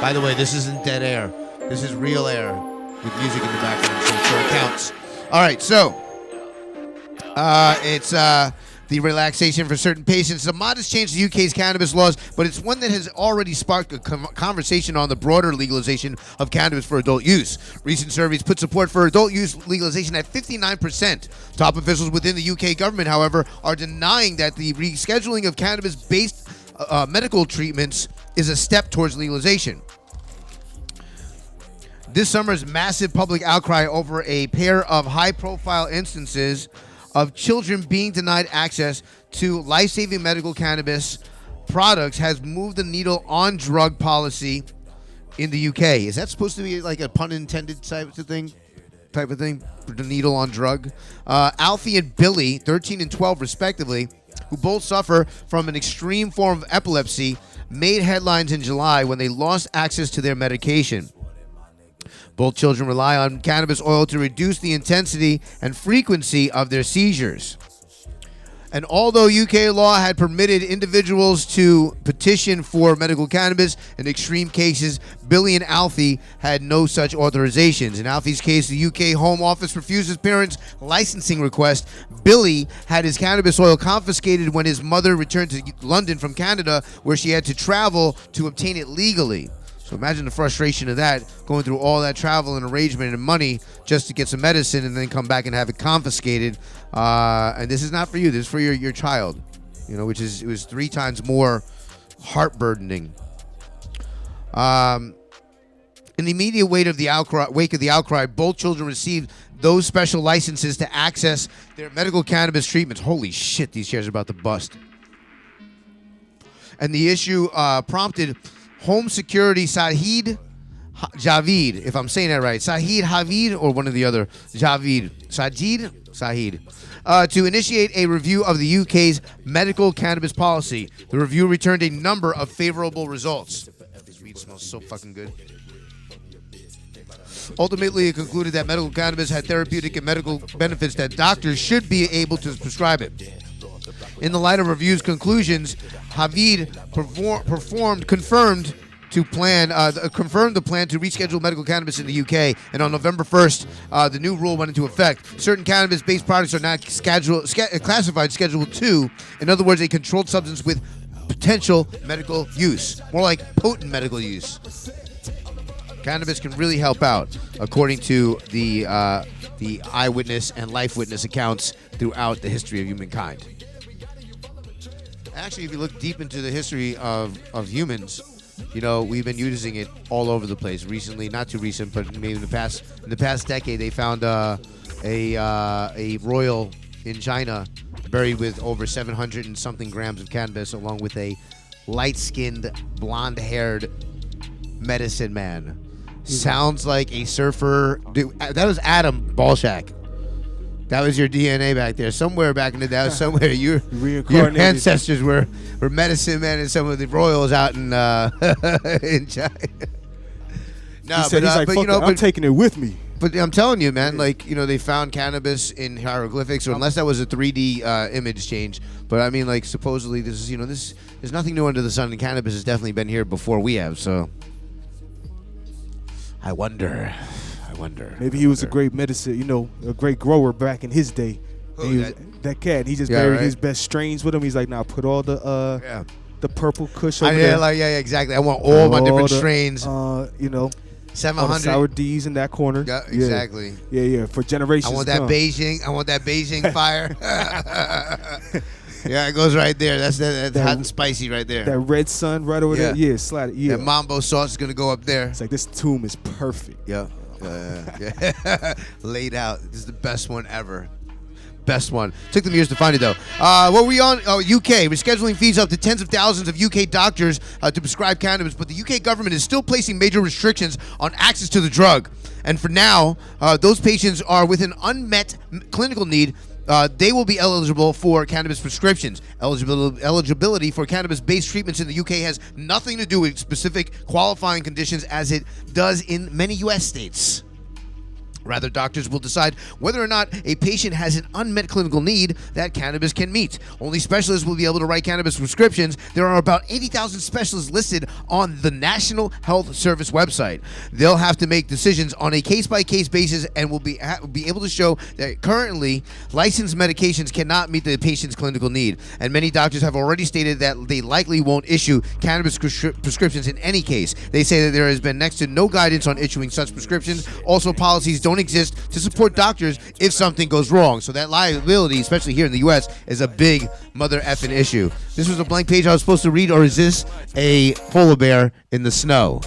By the way, this isn't dead air. This is real air with music in the background, so it sure counts. All right, so it's the relaxation for certain patients. It's a modest change to the UK's cannabis laws, but it's one that has already sparked a conversation on the broader legalization of cannabis for adult use. Recent surveys put support for adult use legalization at 59%. Top officials within the UK government, however, are denying that the rescheduling of cannabis-based medical treatments is a step towards legalization. This summer's massive public outcry over a pair of high-profile instances of children being denied access to life-saving medical cannabis products has moved the needle on drug policy in the UK. Is that supposed to be like a pun intended type of thing? The needle on drug. Alfie and Billy, 13 and 12 respectively, who both suffer from an extreme form of epilepsy, made headlines in July when they lost access to their medication. Both children rely on cannabis oil to reduce the intensity and frequency of their seizures. And although UK law had permitted individuals to petition for medical cannabis in extreme cases, Billy and Alfie had no such authorizations. In Alfie's case, the UK Home Office refused his parents' licensing request. Billy had his cannabis oil confiscated when his mother returned to London from Canada, where she had to travel to obtain it legally. So imagine the frustration of that, going through all that travel and arrangement and money just to get some medicine and then come back and have it confiscated. And this is not for you. This is for your child, you know, it was 3 times more heart-burdening. In the immediate wake of the outcry, both children received those special licenses to access their medical cannabis treatments. Holy shit, these chairs are about to bust. And the issue prompted Home Security Sajid Javid, if I'm saying that right, Sajid Javid or one of the other, Sajid, to initiate a review of the UK's medical cannabis policy. The review returned a number of favorable results. This weed smells so fucking good. Ultimately, it concluded that medical cannabis had therapeutic and medical benefits that doctors should be able to prescribe it. In the light of review's conclusions, Javid confirmed the plan to reschedule medical cannabis in the UK, and on November 1st, the new rule went into effect. Certain cannabis-based products are now classified Schedule 2, in other words, a controlled substance with potential medical use, more like potent medical use. Cannabis can really help out, according to the eyewitness and life witness accounts throughout the history of humankind. Actually, if you look deep into the history of humans, you know, we've been using it all over the place. Recently, not too recent, but maybe in the past decade, they found a royal in China buried with over 700 and something grams of cannabis, along with a light-skinned, blonde-haired medicine man. Sounds like a surfer. Dude, that was Adam Balshak. That was your DNA back there. Somewhere back in the day, somewhere your ancestors were medicine men and some of the royals out in China. No, he's like, but you know, I'm taking it with me. But I'm telling you, man, like, you know, they found cannabis in hieroglyphics, or unless that was a 3D image change. But I mean, like, supposedly this is, you know, there's nothing new under the sun, and cannabis has definitely been here before we have. So I wonder. Maybe he was a great medicine, you know, a great grower back in his day. That cat, he just buried his best strains with him. He's like, nah, put all the purple kush over there. Yeah, exactly. I want all my different strains. You know, 700 sour D's in that corner. Yeah, exactly. Yeah. For generations. I want that Beijing fire. Yeah, it goes right there. That's hot and spicy right there. That red sun right over there. Yeah, slide it. Yeah. That mambo sauce is gonna go up there. It's like this tomb is perfect. Yeah. Laid out. This is the best one ever. Best one. Took them years to find it, though. What were we on? Oh, UK. Rescheduling fees up to tens of thousands of UK doctors to prescribe cannabis, but the UK government is still placing major restrictions on access to the drug. And for now, those patients are with an unmet clinical need. They will be eligible for cannabis prescriptions. Eligibility for cannabis-based treatments in the UK has nothing to do with specific qualifying conditions as it does in many U.S. states. Rather, doctors will decide whether or not a patient has an unmet clinical need that cannabis can meet. Only specialists will be able to write cannabis prescriptions. There are about 80,000 specialists listed on the National Health Service website. They'll have to make decisions on a case-by-case basis and will be able to show that currently licensed medications cannot meet the patient's clinical need. And many doctors have already stated that they likely won't issue cannabis prescriptions in any case. They say that there has been next to no guidance on issuing such prescriptions. Also, policies don't exist to support doctors if something goes wrong. So that liability, especially here in the U.S., is a big mother effing issue. This was a blank page I was supposed to read, or is this a polar bear in the snow?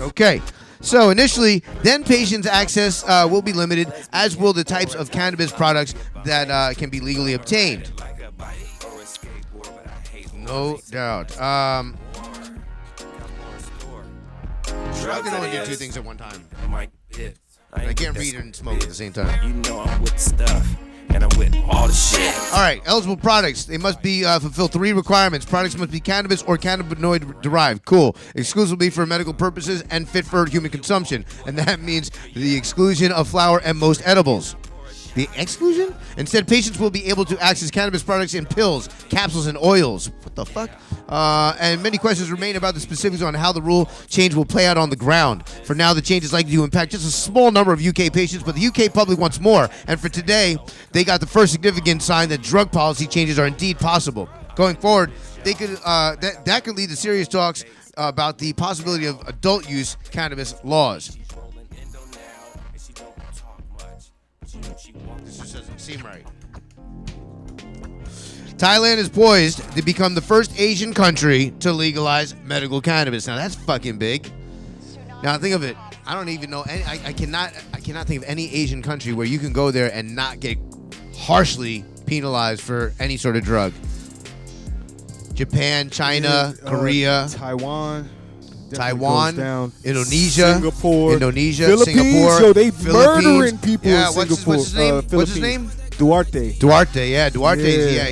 Okay. So initially, then patients' access will be limited, as will the types of cannabis products that can be legally obtained. No doubt. Drug can only do two things at one time. I can't read and smoke at the same time. You know I'm with the stuff, and I'm with all the shit. All right, eligible products. They must be fulfill 3 requirements. Products must be cannabis or cannabinoid derived. Cool. Exclusively for medical purposes and fit for human consumption. And that means the exclusion of flour and most edibles. The exclusion? Instead, patients will be able to access cannabis products in pills, capsules, and oils. What the fuck? And many questions remain about the specifics on how the rule change will play out on the ground. For now, the change is likely to impact just a small number of UK patients, but the UK public wants more. And for today, they got the first significant sign that drug policy changes are indeed possible. Going forward, they could that could lead to serious talks about the possibility of adult use cannabis laws. This just doesn't seem right. Thailand is poised to become the first Asian country to legalize medical cannabis. Now that's fucking big. Now think of it. I don't even know any. I cannot think of any Asian country where you can go there and not get harshly penalized for any sort of drug. Japan, China, Korea, Taiwan. Indonesia, Singapore, Philippines, Singapore. Yo, they Philippines. murdering people Yeah, in what's Singapore. his name? What's his name? Duarte. Duarte, yeah, he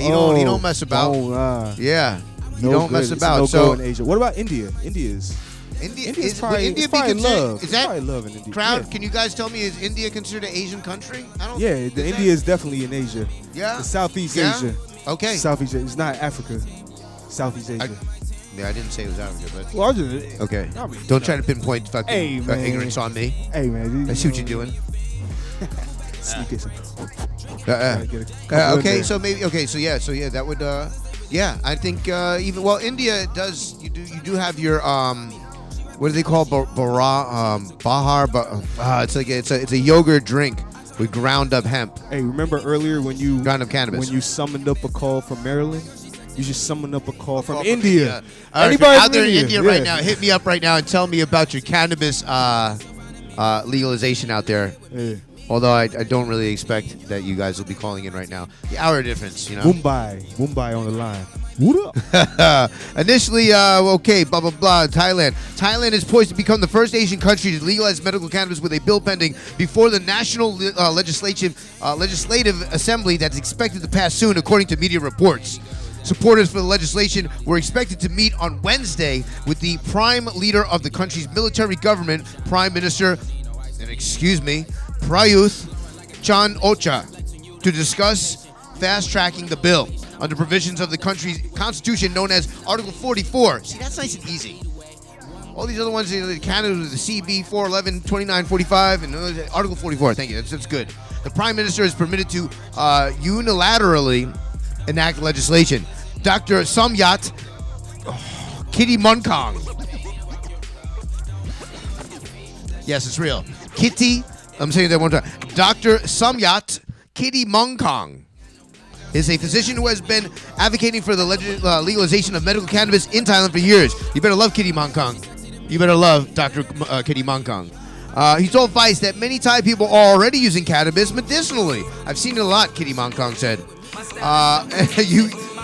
don't mess about. Yeah, he don't mess about. No So go in Asia. What about India? India's probably, India it's probably love. Is that It's probably love in India. crowd? Yeah. Can you guys tell me, is India considered an Asian country? I don't. Yeah, the India is definitely in Asia. Yeah? It's Southeast Yeah? Asia. Okay. Southeast Asia. It's not Africa. Southeast Asia. I didn't say it was Africa, but Well, I just, okay. I mean, Don't try to pinpoint fucking Hey, man. ignorance on me. Hey man, I see what you're doing. Sneakers. Okay, so maybe that would I think even India does you do have your what do they call bahar it's a yogurt drink with ground up hemp. Hey, remember earlier when you ground up cannabis when you summoned up a call from Maryland? You just summoned up a call from from India. Anybody out there in India India right now, hit me up right now and tell me about your cannabis legalization out there. Yeah. Although I don't really expect that you guys will be calling in right now. The hour difference, you know. Mumbai on the line. What up? Initially, okay, blah, blah, blah, Thailand. Thailand is poised to become the first Asian country to legalize medical cannabis with a bill pending before the National Legislative Assembly that's expected to pass soon, according to media reports. Supporters for the legislation were expected to meet on Wednesday with the prime leader of the country's military government, Prime Minister, Prayuth Chan-o-cha, to discuss fast-tracking the bill under provisions of the country's constitution known as Article 44. See, that's nice and easy. All these other ones, Canada, the CB 411, 2945, and Article 44. Thank you. That's good. The Prime Minister is permitted to unilaterally enact legislation. Dr. Somyat Kitty Munkong. Yes, it's real. I'm saying that one time. Dr. Somyat Kitty Munkong is a physician who has been advocating for the legalization of medical cannabis in Thailand for years. You better love Kitty Munkong. You better love Dr. Kitty Munkong. He told Vice that many Thai people are already using cannabis medicinally. I've seen it a lot, Kitty Munkong said.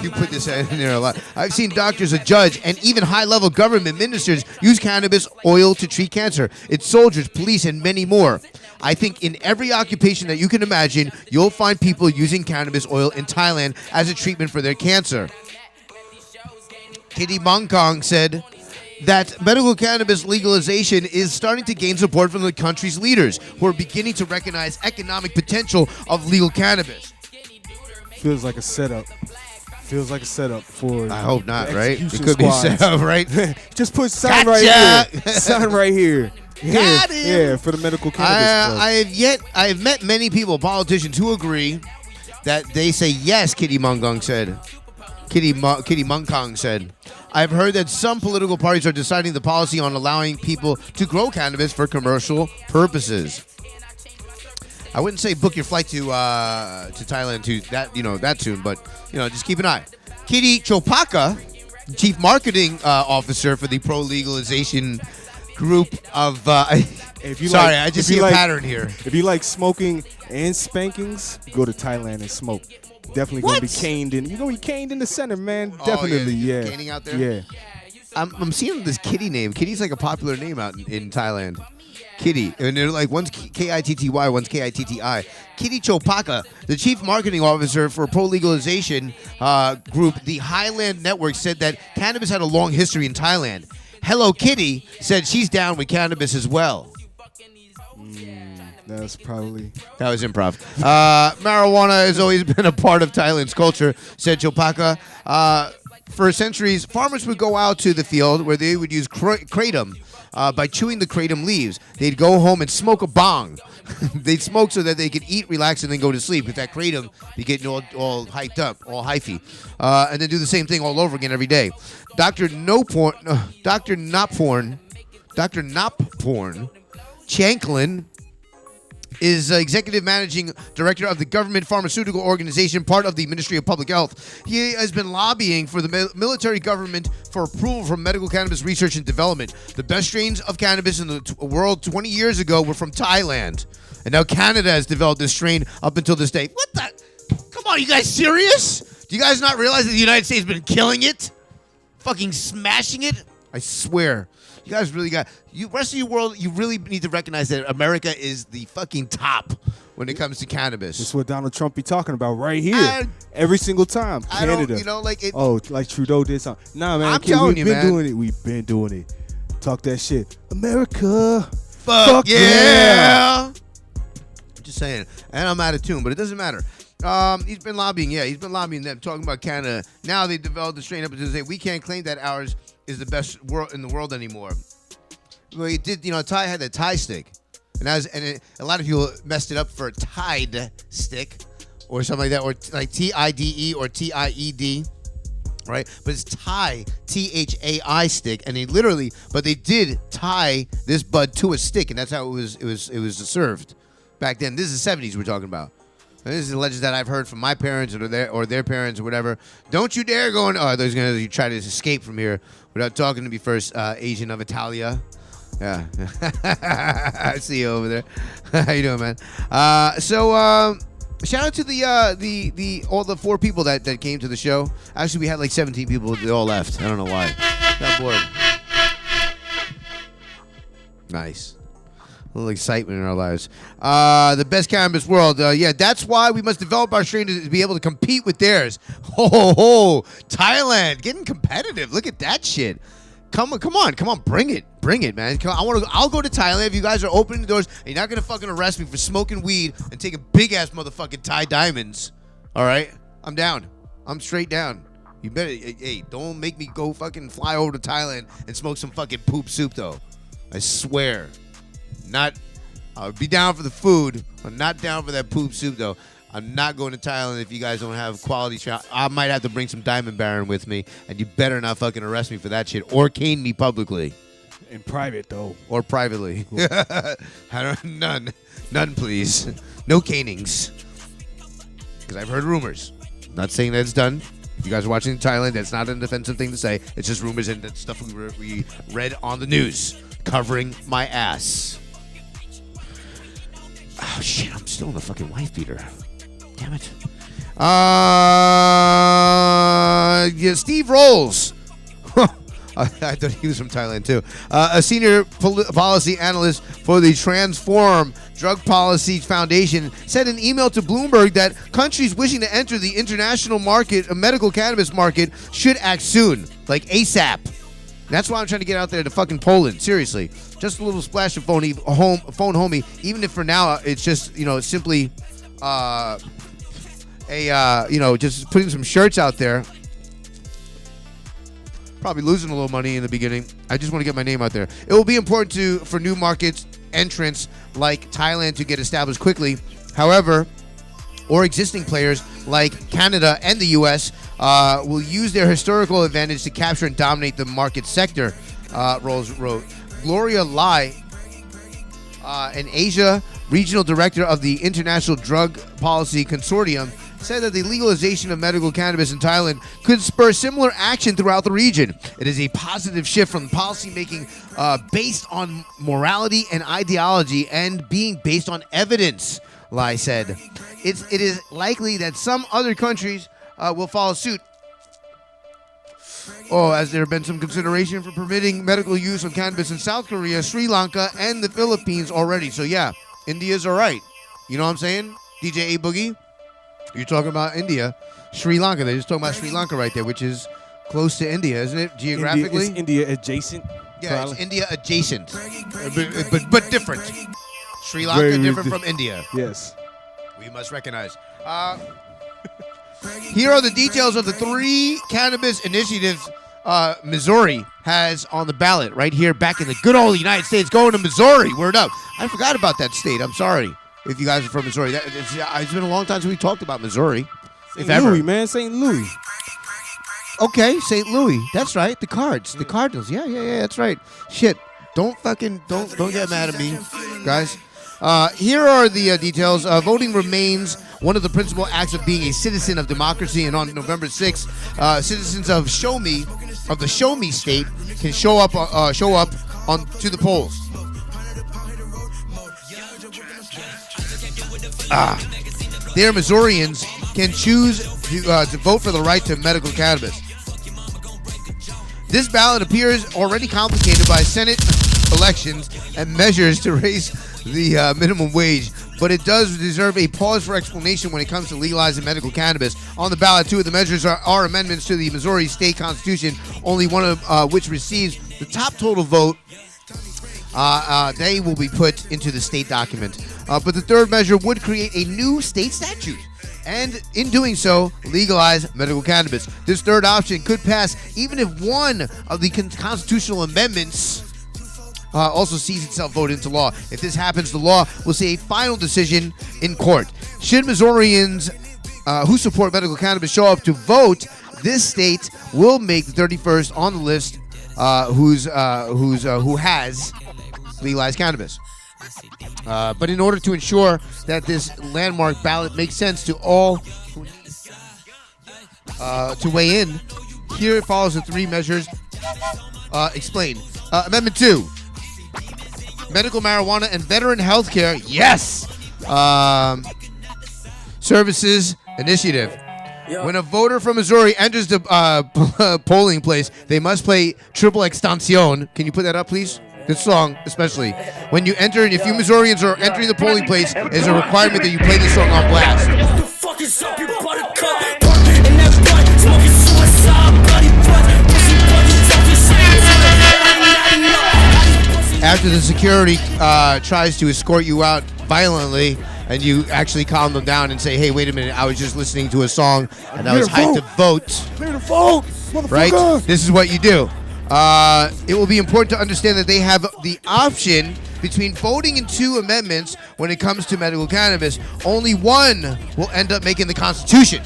You put this in there a lot. I've seen doctors, a judge, and even high-level government ministers use cannabis oil to treat cancer. It's soldiers, police, and many more. I think in every occupation that you can imagine, you'll find people using cannabis oil in Thailand as a treatment for their cancer. Kitty Munkong said that medical cannabis legalization is starting to gain support from the country's leaders, who are beginning to recognize economic potential of legal cannabis. Feels like a setup. For. I hope not, right? It execution could be a squads. setup, right? Just put sign right here. Sign right here. Got him. Yeah, for the medical cannabis. I have met many people, politicians, who agree that they say yes. Kitty Munkong said. Kitty Munkong said. I've heard that some political parties are deciding the policy on allowing people to grow cannabis for commercial purposes. I wouldn't say book your flight to Thailand to that soon, but just keep an eye. Kitty Chopaka, Chief Marketing Officer for the pro-legalization group of. If you Sorry, like, I just if you see a like- pattern here. If you like smoking and spankings, go to Thailand and smoke. Definitely gonna be caned in. You're gonna be caned in the center, man. Definitely, yeah. Caning out there? Yeah. I'm seeing this Kitty name. Kitty's like a popular name out in Thailand. Kitty. And they're like, one's Kitty, one's Kitti. Kitty Chopaka, the chief marketing officer for pro-legalization group, the Highland Network, said that cannabis had a long history in Thailand. Hello Kitty said she's down with cannabis as well. That's probably... That was improv. Marijuana has always been a part of Thailand's culture, said Chopaka. For centuries, farmers would go out to the field where they would use kratom by chewing the kratom leaves. They'd go home and smoke a bong. They'd smoke so that they could eat, relax, and then go to sleep. With that kratom, be getting all hyped up, all hyphy. And then do the same thing all over again every day. Dr. Nopporn Chanklin is executive managing director of the government pharmaceutical organization, part of the Ministry of Public Health. He has been lobbying for the military government for approval for medical cannabis research and development. The best strains of cannabis in the world 20 years ago were from Thailand. And now Canada has developed this strain up until this day. What the? Come on, you guys serious? Do you guys not realize that the United States has been killing it? Fucking smashing it? I swear. You guys really rest of the world, you really need to recognize that America is the fucking top when it comes to cannabis. That's what Donald Trump be talking about right here. Every single time. Canada. Like Trudeau did something. Nah, man. I'm telling you, man. Doing it. We've been doing it. Talk that shit. America. Fuck yeah. Just saying. And I'm out of tune, but it doesn't matter. He's been lobbying. Yeah, he's been lobbying them, talking about Canada. Now they developed the strain up to say we can't claim that ours is the best in the world anymore. Well, it did. Thai had that Thai stick, and a lot of people messed it up for Tide stick or something like that, or like TIDE or TIED, right? But it's Thai, THAI stick, and they did tie this bud to a stick, and that's how it was served back then. This is the 70s we're talking about. And this is a legend that I've heard from my parents or their parents or whatever. Don't you dare go in. Oh, there's going to try to escape from here without talking to me first, Asian of Italia. Yeah. I see you over there. How you doing, man? Shout out to the all the 4 people that came to the show. Actually, we had like 17 people. They all left. I don't know why. Got bored. Nice. A little excitement in our lives. The best cannabis world. Yeah, that's why we must develop our strain to be able to compete with theirs. Ho, Thailand, getting competitive. Look at that shit. Come on, bring it, man. I'll go to Thailand if you guys are opening the doors. And you're not gonna fucking arrest me for smoking weed and taking big ass motherfucking Thai diamonds. All right, I'm down. I'm straight down. You better, hey, don't make me go fucking fly over to Thailand and smoke some fucking poop soup though. I swear. I'll be down for the food. I'm not down for that poop soup, though. I'm not going to Thailand if you guys don't have quality shot. I might have to bring some Diamond Baron with me, and you better not fucking arrest me for that shit or cane me publicly. In private, though. Or privately. Cool. None, please. No canings. Because I've heard rumors. I'm not saying that it's done. If you guys are watching in Thailand, that's not an offensive thing to say. It's just rumors and that's stuff we read on the news covering my ass. Oh, shit, I'm still in the fucking wife beater. Damn it. Yeah, Steve Rolls. I thought he was from Thailand, too. A senior policy analyst for the Transform Drug Policy Foundation said in an email to Bloomberg that countries wishing to enter the international market, a medical cannabis market, should act soon, like ASAP. That's why I'm trying to get out there to fucking Poland. Seriously. Just a little splash of phone homie. Even if for now it's just, simply just putting some shirts out there. Probably losing a little money in the beginning. I just want to get my name out there. It will be important for new markets entrants like Thailand to get established quickly. However, or existing players like Canada and the U.S. Will use their historical advantage to capture and dominate the market sector, Rolls wrote. Gloria Lai, an Asia regional director of the International Drug Policy Consortium, said that the legalization of medical cannabis in Thailand could spur similar action throughout the region. It is a positive shift from policymaking based on morality and ideology and being based on evidence, Lai said. It is likely that some other countries will follow suit. As there have been some consideration for permitting medical use of cannabis in South Korea, Sri Lanka, and the Philippines already. So yeah, India's all right. You know what I'm saying? DJ A Boogie? You're talking about India. Sri Lanka. They're just talking about Sri Lanka right there, which is close to India, isn't it? Geographically? It's India adjacent. Yeah, probably. it's India adjacent. But different. Sri Lanka Very different from India. Yes. We must recognize. Here are the details of the 3 cannabis initiatives Missouri has on the ballot right here back in the good old United States. Going to Missouri. Word up. I forgot about that state. I'm sorry if you guys are from Missouri. It's been a long time since we talked about Missouri. St. Louis, man. St. Louis. Okay, St. Louis. That's right. The Cards. The Cardinals. Yeah. That's right. Shit. Don't get mad at me, guys. Here are the details. Voting remains one of the principal acts of being a citizen of democracy, and on November 6th, citizens of the Show Me state can show up on to the polls. There, Missourians can choose to vote for the right to medical cannabis. This ballot appears already complicated by Senate elections and measures to raise the minimum wage, but it does deserve a pause for explanation when it comes to legalizing medical cannabis. On the ballot, 2 of the measures are amendments to the Missouri state constitution, only one of which receives the top total vote. They will be put into the state document. But the 3rd measure would create a new state statute, and in doing so, legalize medical cannabis. This 3rd option could pass even if one of the constitutional amendments also sees itself voted into law. If this happens, the law will see a final decision in court. Should Missourians who support medical cannabis show up to vote, this state will make the 31st on the list who has legalized cannabis. But in order to ensure that this landmark ballot makes sense to all to weigh in, here follows the 3 measures explained. Amendment 2. Medical marijuana and veteran health care, yes! Services initiative. When a voter from Missouri enters the polling place, they must play Triple Extension. Can you put that up, please? This song, especially. When you enter, and if you Missourians are entering the polling place, there's a requirement that you play this song on blast. The fuck is up, you buttercup? In that butt, smoking suicide, bloody butt. Pussy butt, talking shit. After the security tries to escort you out violently, and you actually calm them down and say, hey, wait a minute, I was just listening to a song, and I was hyped to vote. Clear the vote, motherfucker. Right? This is what you do. It will be important to understand that they have the option between voting in 2 amendments when it comes to medical cannabis. Only one will end up making the Constitution.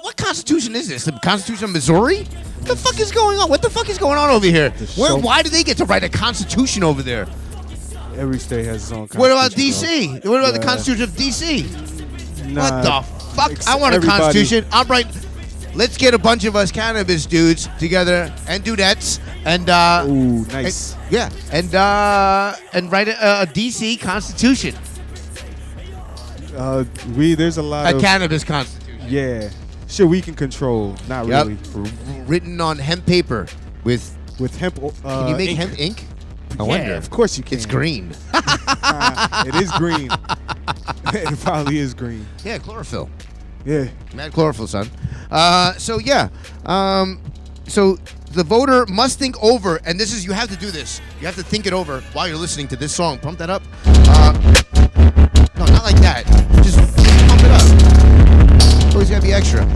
What Constitution is this? The Constitution of Missouri? What the fuck is going on? What the fuck is going on over here? Why do they get to write a Constitution over there? Every state has its own Constitution. What about D.C.? What about the Constitution of D.C.? What the fuck? I want a Constitution. I'm right. Let's get a bunch of us cannabis dudes together and dudettes and ooh, nice. And write a DC Constitution. There's a lot of cannabis constitution. Yeah, shit we can control. Not really. Written on hemp paper with hemp. Can you make ink. hemp ink? I Yeah, wonder. of course you can. It's green. It is green. It probably is green. Yeah, chlorophyll. Yeah. Mad chlorophyll, son. So the voter must think over, and this is, you have to do this. You have to think it over while you're listening to this song. Pump that up. No, not like that. Just pump it up. Always gotta be extra.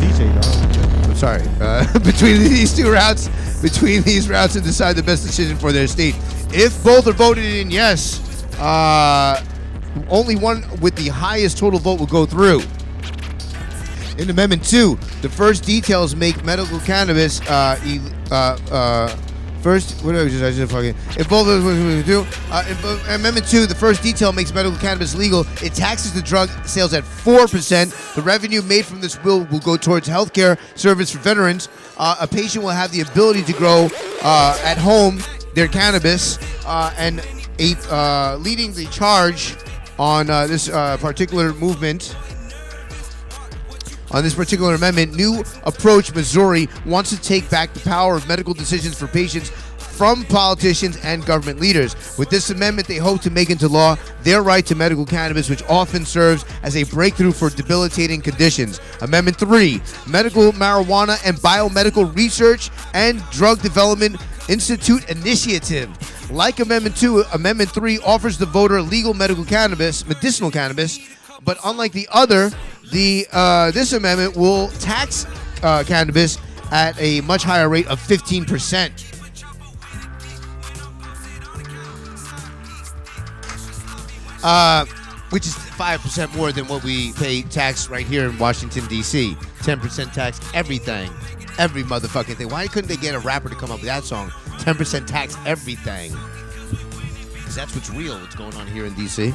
DJ, dog. I'm sorry. Between these routes and decide the best decision for their state. If both are voted in yes, only one with the highest total vote will go through. In Amendment 2, the first details make medical cannabis First, whatever. I just fucking. If both of those we do. Amendment 2, the first detail makes medical cannabis legal. It taxes the drug sales at 4%. The revenue made from this will go towards healthcare service for veterans. A patient will have the ability to grow at home their cannabis, and leading the charge on this particular movement. On this particular amendment, New Approach Missouri wants to take back the power of medical decisions for patients from politicians and government leaders. With this amendment, they hope to make into law their right to medical cannabis, which often serves as a breakthrough for debilitating conditions. Amendment 3, Medical Marijuana and Biomedical Research and Drug Development Institute Initiative. Like Amendment 2, Amendment 3 offers the voter legal medical cannabis, medicinal cannabis, but unlike the other, this amendment will tax cannabis at a much higher rate of 15%. Which is 5% more than what we pay tax right here in Washington, D.C. 10% tax everything. Every motherfucking thing. Why couldn't they get a rapper to come up with that song? 10% tax everything. Because that's what's real, what's going on here in D.C.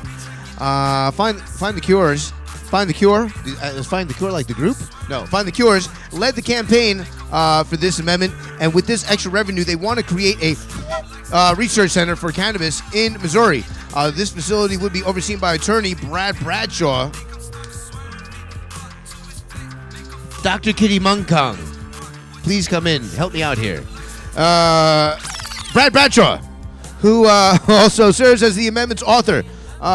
Find the Cures. Find the Cure. Is Find the Cure like the group? No. Find the Cures led the campaign for this amendment, and with this extra revenue, they want to create a research center for cannabis in Missouri. This facility would be overseen by attorney Brad Bradshaw. Dr. Kitty Munkung, please come in. Help me out here. Brad Bradshaw, who also serves as the amendment's author.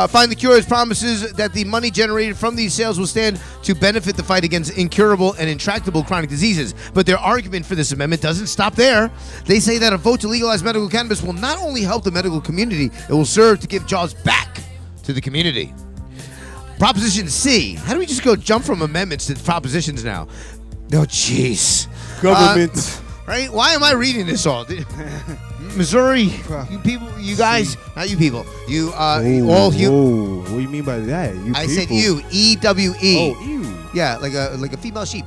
Find the Cures promises that the money generated from these sales will stand to benefit the fight against incurable and intractable chronic diseases. But their argument for this amendment doesn't stop there. They say that a vote to legalize medical cannabis will not only help the medical community, it will serve to give jobs back to the community. Proposition C. How do we just jump from amendments to propositions now? Oh, jeez. Government. Right? Why am I reading this all? Missouri, you people, you guys, not you people, you all you. Oh, what do you mean by that? You I people. said you, E-W-E. Oh, ew. Yeah, like a female sheep.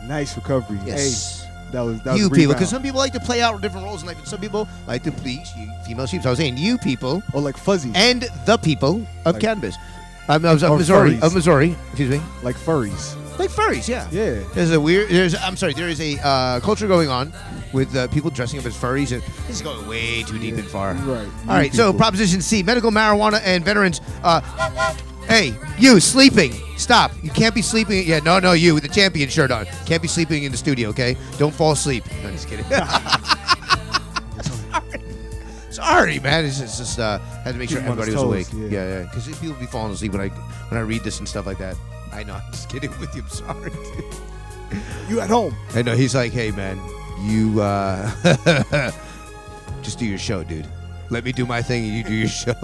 Nice recovery. Yes. Hey, that was you a people, rebound. because some people like to play out different roles in life, and some people like to please female sheep. So I was saying you people. Oh, like fuzzy. And the people of like, cannabis. Of Missouri. Furries. Of Missouri. Excuse me. Like furries. Like furries, yeah. Yeah. There is a culture going on with people dressing up as furries, and this is going way too deep and far. Right. All right, so Proposition C, medical marijuana and veterans. Hey, you sleeping. Stop. You can't be sleeping. Yeah, no, you with the champion shirt on. Can't be sleeping in the studio, okay? Don't fall asleep. No, just kidding. Sorry, man. It's just had to make sure everybody was awake. Yeah. Because people be falling asleep when I read this and stuff like that. I know. I'm just kidding with you. I'm sorry. You at home. I know. He's like, hey, man, you just do your show, dude. Let me do my thing and you do your show.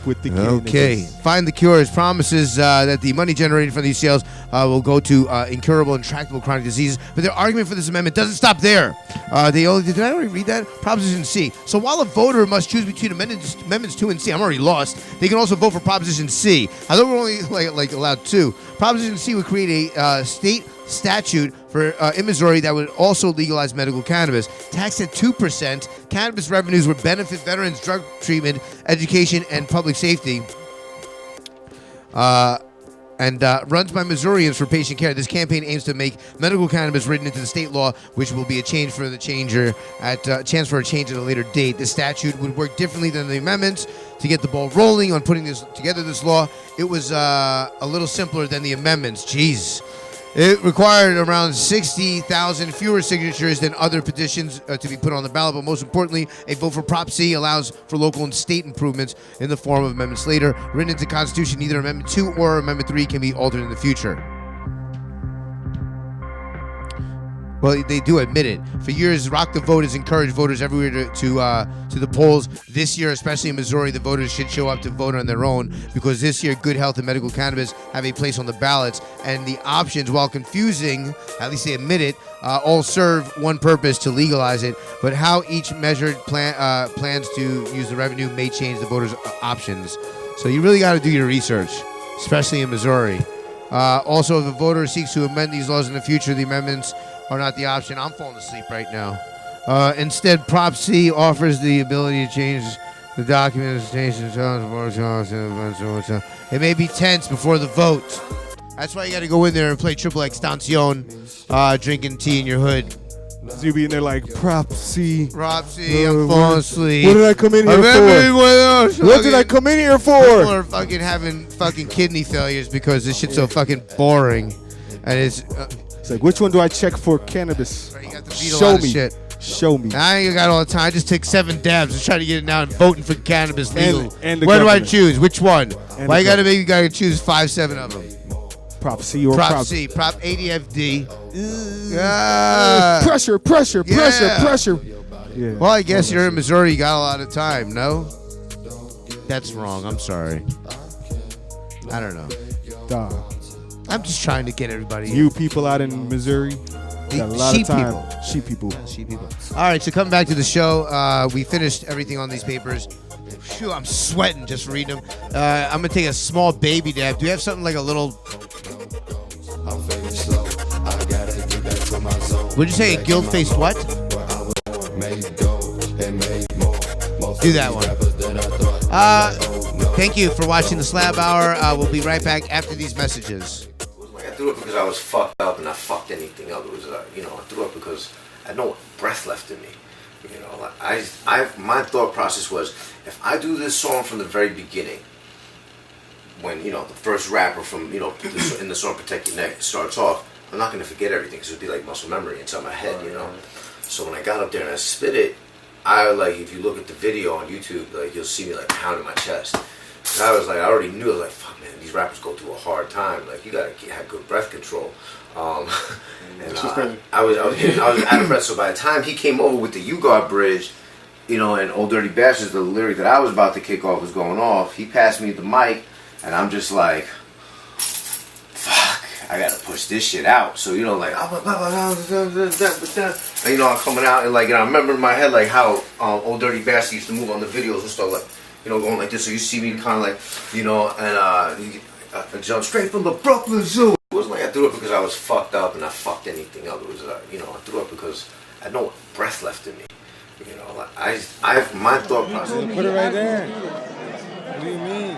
Okay. Find the Cures promises that the money generated from these sales will go to incurable and intractable chronic diseases. But their argument for this amendment doesn't stop there. Did I already read that? Proposition C. So while a voter must choose between amendments 2 and C, I'm already lost. They can also vote for Proposition C. I thought we were only like allowed 2. Proposition C would create a state statute for in Missouri that would also legalize medical cannabis. Taxed at 2%, cannabis revenues would benefit veterans, drug treatment, education, and public safety. And runs by Missourians for patient care. This campaign aims to make medical cannabis written into the state law, which will be a change for the changer chance for a change at a later date. The statute would work differently than the amendments. To get the ball rolling on putting this law, it was a little simpler than the amendments. Jeez. It required around 60,000 fewer signatures than other petitions to be put on the ballot, but most importantly, a vote for Prop C allows for local and state improvements in the form of amendments later. Written into the Constitution, either Amendment 2 or Amendment 3 can be altered in the future. Well, they do admit it. For years, Rock the Vote has encouraged voters everywhere to the polls. This year, especially in Missouri, the voters should show up to vote on their own because this year, good health and medical cannabis have a place on the ballots. And the options, while confusing, at least they admit it, all serve one purpose, to legalize it. But how each measured plans to use the revenue may change the voters' options. So you really got to do your research, especially in Missouri. Also, if a voter seeks to amend these laws in the future, the amendments are not the option. I'm falling asleep right now. Instead, Prop C offers the ability to change the documentation. It may be tense before the vote. That's why you got to go in there and play Triple Extension, drinking tea in your hood. So you be in there like, Prop C. Prop C, I'm falling asleep. What did I come in here for? What did I come in here for? People are fucking having fucking kidney failures because this shit's so fucking boring. And it's like, which one do I check for cannabis? Show me. Shit. Show me. I ain't got all the time. I just take 7 dabs and try to get it now and voting for cannabis legal. And the Where do I government. choose? Which one? And Why the you gotta make you gotta choose 5, 7 of them? Prop C or Prop C, Prop 80FD. Pressure. Yeah. Well, I guess you're in Missouri. You got a lot of time. No, that's wrong. I'm sorry. I don't know. Duh. I'm just trying to get everybody. You people out in Missouri got a lot of time. Sheep people. All right, so coming back to the show, we finished everything on these papers. Phew, I'm sweating just reading them. I'm gonna take a small baby dab. Do you have something like a little? Would you say a guild-faced what? Do that one. Thank you for watching the Slab Hour. We'll be right back after these messages. I threw up because I was fucked up and I fucked anything up. It was, I threw up because I had no breath left in me. My thought process was, if I do this song from the very beginning, when, the first rapper from, in the song Protect Your Neck starts off, I'm not going to forget everything because it would be like muscle memory inside my head, So when I got up there and I spit it, if you look at the video on YouTube, you'll see me pounding my chest. And I already knew, fuck man, these rappers go through a hard time. You gotta have good breath control. I was out of breath. So by the time he came over with the You Got bridge, and Old Dirty Bastards, the lyric that I was about to kick off was going off. He passed me the mic, and I'm just like, fuck, I gotta push this shit out. So I'm coming out and I remember in my head how Old Dirty Bastard used to move on the videos and stuff going like this. So you see me kind of I jumped straight from the Brooklyn Zoo. It wasn't like I threw up because I was fucked up and I fucked anything up. It was I threw up because I had no breath left in me. My thought process. Put it right there. What do you mean?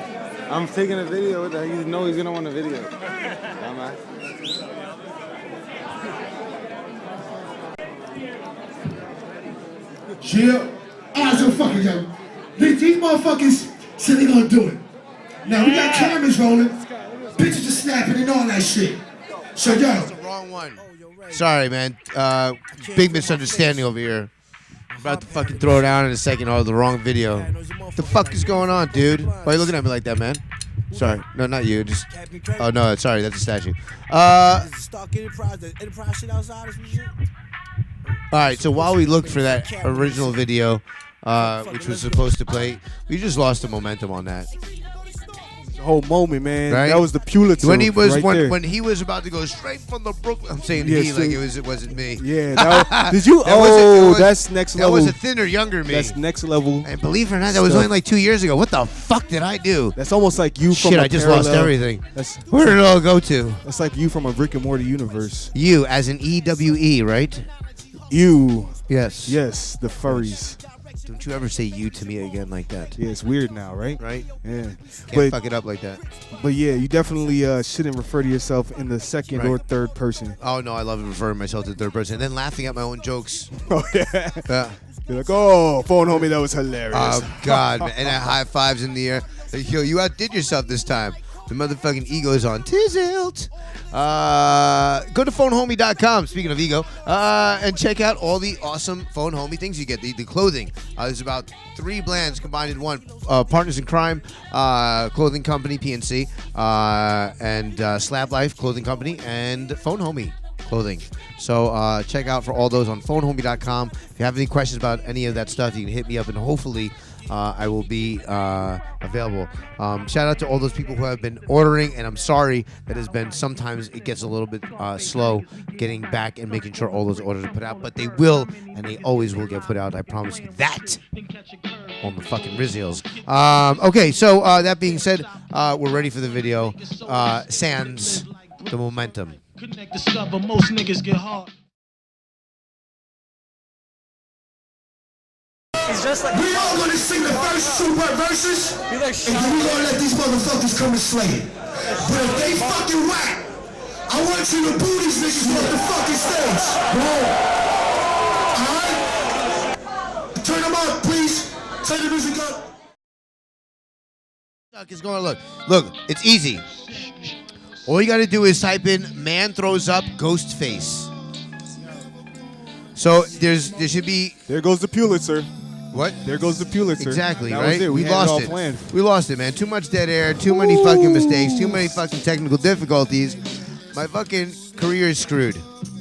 I'm taking a video with that. You know he's gonna want a video. Dumbass. Chill. Alright, so fucking yo. These motherfuckers said they gonna do it. Now we got cameras rolling, bitches are snapping and all that shit. So yo. That's the wrong one. Sorry, man. Big misunderstanding over here. I'm about to fucking throw it down in a second. Oh, the wrong video. What the fuck is going on, dude? Why are you looking at me like that, man? Sorry. No, not you. Just. Oh, no. Sorry. That's a statue. All right. So while we look for that original video, which was supposed to play, we just lost the momentum on that. The whole moment, man. Right? That was the Pulitzer. When he was right when he was about to go straight from the Brooklyn. I'm saying Yeah, he so- like it wasn't me. Yeah. Did you? That's next level. That was a thinner, younger me. That's next level. And believe it or not, that was only like 2 years ago. What the fuck did I do? That's almost like you from Shit, a I just parallel- lost everything. That's, Where did it all go to? That's like you from a Rick and Morty universe. You, as in EWE, right? You. Yes. Yes, the furries. Don't you ever say you to me again like that. Yeah, it's weird now, right? Right? Yeah. Can't fuck it up like that. But yeah, you definitely shouldn't refer to yourself in the second or third person. Oh, no, I love referring myself to the third person and then laughing at my own jokes. Oh, yeah. You're like, oh, phone homie, that was hilarious. Oh, God, man. And that high fives in the air. Yo, you outdid yourself this time. The motherfucking ego's on tilt. Go to phonehomie.com, speaking of ego, and check out all the awesome Phone Homie things you get. The clothing. There's about 3 brands combined in one. Partners in Crime Clothing Company, PNC, and Slab Life Clothing Company, and Phone Homie Clothing. So check out for all those on phonehomie.com. If you have any questions about any of that stuff, you can hit me up, and hopefully I will be available. Shout out to all those people who have been ordering, and I'm sorry that has been, sometimes it gets a little bit slow getting back and making sure all those orders are put out, but they will, and they always will get put out. I promise you that on the fucking Rizziels. Okay, so that being said, we're ready for the video. Sans the momentum. Connect, discover, most niggas get hard. We all gonna sing the first two verses, and then we gonna let these motherfuckers come and slay it. But if they fucking whack, I want you to boo these niggas off the fucking stage. Alright? Turn them up, please. Turn the music up. Is going to look, it's easy. All you got to do is type in "man throws up ghost face." So there should be. There goes the Pulitzer. What? There goes the Pulitzer. Exactly, that right? Was it. We had lost it. it. All planned. We lost it, man. Too much dead air. Too many fucking mistakes. Too many fucking technical difficulties. My fucking career is screwed.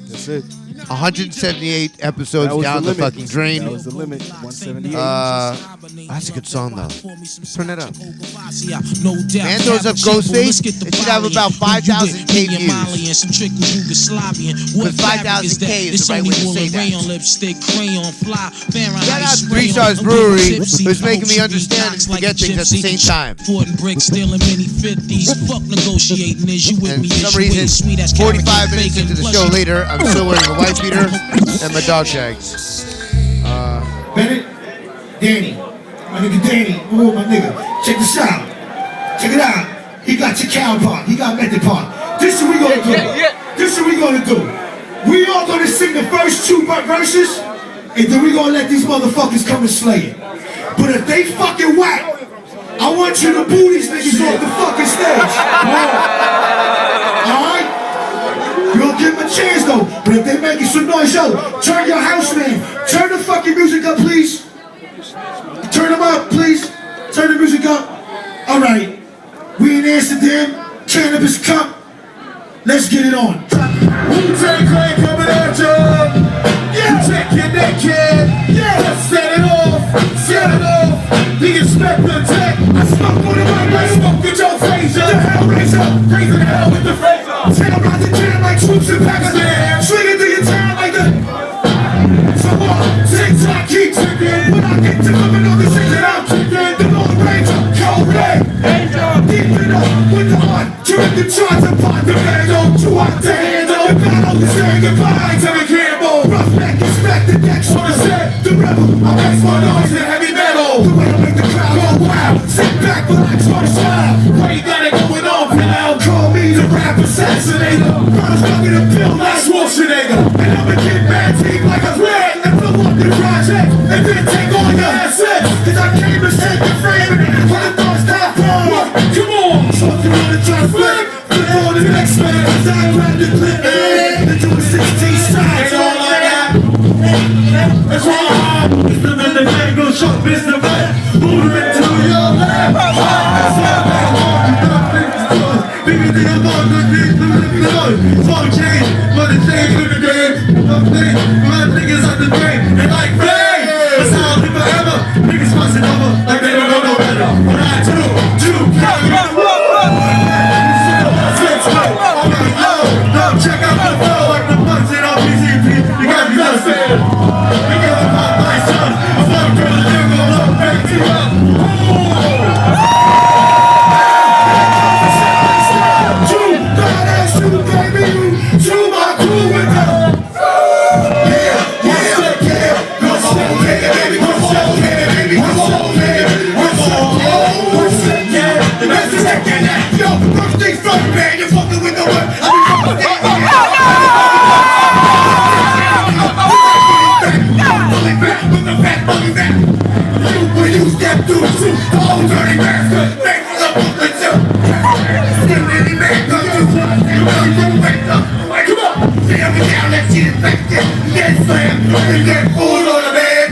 That's it. 178 episodes down the fucking drain. That was the limit. 178. That's a good song though. Turn that up. Man throws up Ghostface. It should have about 5,000K views. Because 5,000K is the right way to say that. Shout out to 3 Stars Brewery, who's making me understand and forget things at the same time. And for some reason, 45 minutes into the show later, I'm still wearing a white beater and my dog tags. Bennett, Danny, my nigga Danny, oh my nigga, check this out. Check it out. He got your cow part, he got method part. This is what we gonna do. This is what we gonna do. We all gonna sing the first 2 verses, and then we gonna let these motherfuckers come and slay it. But if they fucking whack, I want you to boo these niggas off the fucking stage. Alright? You don't give them a chance though, but if they making some noise, yo, turn your house man, turn the fucking music up, please. Turn them up, please. Turn the music up. All right, we in Amsterdam, Cannabis Cup. Let's get it on. Wu-Tang Clan coming at you. Yeah, check your neck, kid. Yeah, let's set it off. Set it off. The inspector tech. I smoke on the right way. Smoke with your face. The Hellraiser. Raising hell with the razor. Terrorize the jam like troops in Pakistan. Swing it through your town like the. So TikTok keep ticking. When I get to coming on the shit that I'm kicking. The Lord Ranger. Cold red. Deep it up with the heart. Turn the charts apart. The vandal. Too hot to handle. The battle is saying goodbye to the Campbell. Roughneck expect the next on the set. The rebel. I make more noise than heavy metal. The way to make the crowd go wild. Sit back, relax, watch smile. Why you got it going on, pal? Call me the rap assassinator. Brothers stuck in a pill like Schwarzenegger. And I'ma get mad deep like a red. And fill up the project. And then take all your assets. Cause I came to shake the frame. And put the thoughts down. Come on. Something on the try to flip. Flip on the next man. Cause I grabbed the clip. And do a 16 strikes. Ain't all like that. That's wrong. It's the man that can't go short. Mr. Man. Move it to your left. That's all that hard. Baby, think I'm on the beat. Small change. But the change in the game. Nothing. My niggas on the brain. And like rain. That's how I'll live forever. Niggas crossing over. Like they don't know no better. What I do. Check out the flow like the butts in on PCP. You got me listening. Because I'm not my son. I'm not gonna live alone. Back to up. Two badass, you baby. Two my crew with them. Yeah. Go slow, baby. Go slow, baby. Go slow, baby. Go slow, yeah. The best is taking that. Yo, first things first, man. You're fucking with the one. When you step through the suit, the whole dirty master, make for the movement too. Still any man come to one, and really do wake up. Come on, tear me down, that shit infected. Get slammed, and get pulled on the bed.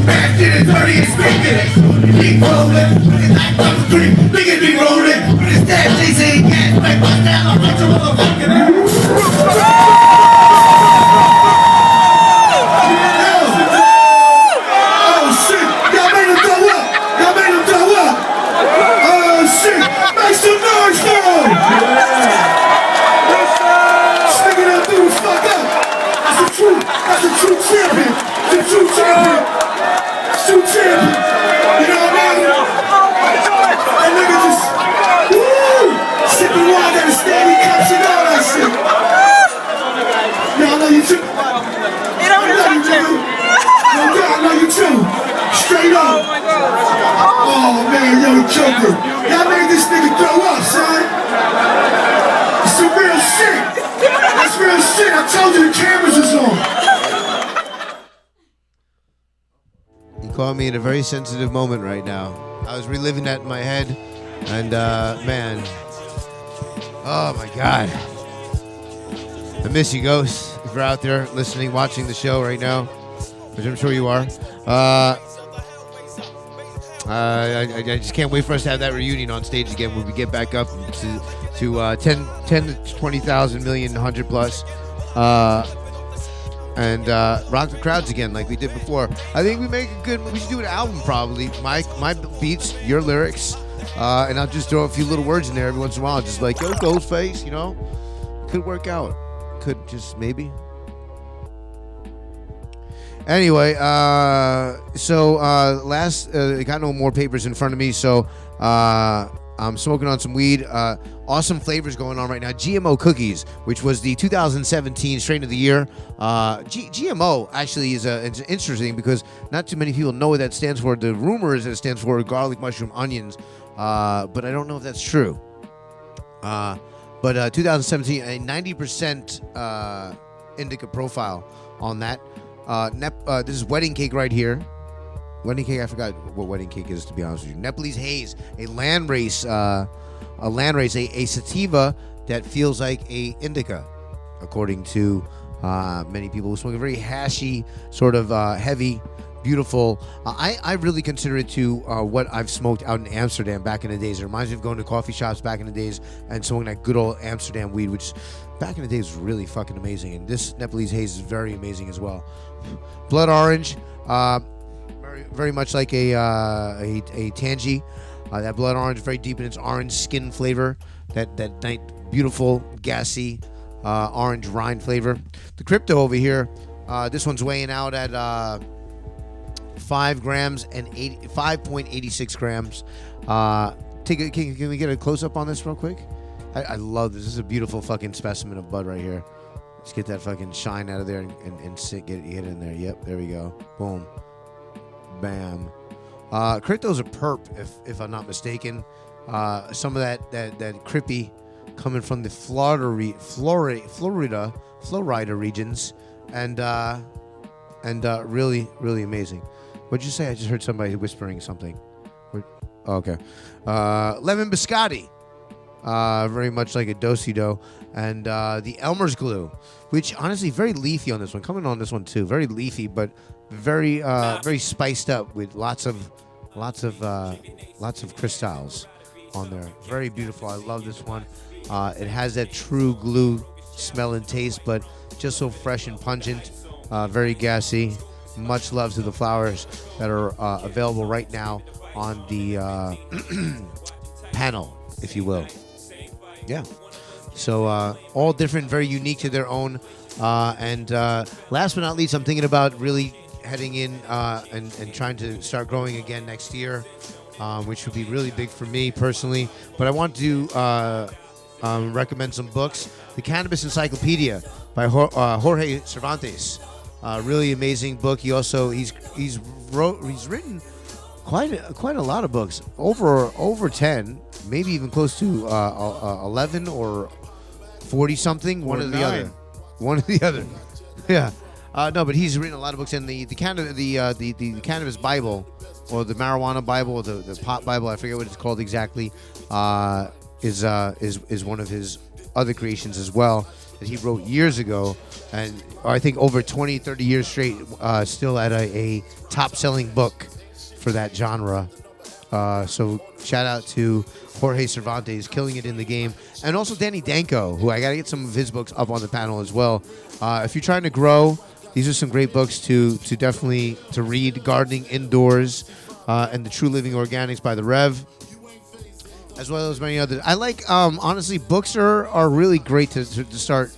Bad shit is dirty and stinking. Keep rolling, it's like number 3, niggas be rolling. But it's that JC gas, like bust down, I'll run your motherfucking ass. That's a true champion. The true champion. True champion. You know what I mean? That nigga just, woo! Sipping wine, got a steady cups and all that. caught me in a very sensitive moment right now. I was reliving that in my head, and man, oh my God. I miss you, Ghost. If you're out there listening, watching the show right now, which I'm sure you are. I just can't wait for us to have that reunion on stage again when we get back up to 10 to 20,000 million, 100 plus. And rock the crowds again like we did before. I think we should do an album probably. My beats, your lyrics, and I'll just throw a few little words in there every once in a while, just like, yo, Ghostface, you know? Could work out. Could just maybe. Anyway, so I got no more papers in front of me, so I'm smoking on some weed. Awesome flavors going on right now. GMO cookies, which was the 2017 strain of the year. GMO actually is it's interesting because not too many people know what that stands for. The rumor is that it stands for garlic, mushroom, onions, but I don't know if that's true. But 2017, a 90% indica profile on that. This is wedding cake right here. Wedding cake, I forgot what wedding cake is, to be honest with you. Nepalese haze, a sativa that feels like a indica, according to many people who smoke a very hashy, sort of heavy, beautiful. I really consider it to what I've smoked out in Amsterdam back in the days. It reminds me of going to coffee shops back in the days and smoking that good old Amsterdam weed, which back in the days was really fucking amazing. And this Nepalese haze is very amazing as well. Blood orange, very much like a tangy. That blood orange, very deep in its orange skin flavor. That nice, beautiful, gassy orange rind flavor. The Crypto over here, this one's weighing out at 5 grams and 5.86 grams. Can we get a close up on this real quick? I love this. This is a beautiful fucking specimen of bud right here. Let's get that fucking shine out of there and get in there. Yep, there we go. Boom. Bam. Crypto's a perp, if I'm not mistaken. Some of that crippy coming from the Florida regions, and really, really amazing. What'd you say? I just heard somebody whispering something. Okay. Lemon biscotti. Very much like a do-si-do. And the Elmer's glue, which honestly very leafy on this one. Coming on this one too, very leafy, but very very spiced up with lots of crystals on there. Very beautiful. I love this one. It has that true glue smell and taste, but just so fresh and pungent. Very gassy. Much love to the flowers that are available right now on the panel, if you will. Yeah. So all different, very unique to their own. And last but not least, I'm thinking about really heading in and trying to start growing again next year, which would be really big for me personally. But I want to recommend some books. The Cannabis Encyclopedia by Jorge Cervantes. Really amazing book. He's written quite a lot of books, over 10, maybe even close to 11 or 40 something. One or the other. Yeah. No, but he's written a lot of books, and the cannabis Bible, or the marijuana Bible, or the pot Bible, I forget what it's called exactly, is one of his other creations as well that he wrote years ago, and I think over 20, 30 years straight, still at a top-selling book for that genre. So shout out to Jorge Cervantes, killing it in the game, and also Danny Danko, who I got to get some of his books up on the panel as well. If you're trying to grow, these are some great books to definitely to read. Gardening Indoors, and The True Living Organics by the Rev, as well as many others. I like, honestly, books are really great to start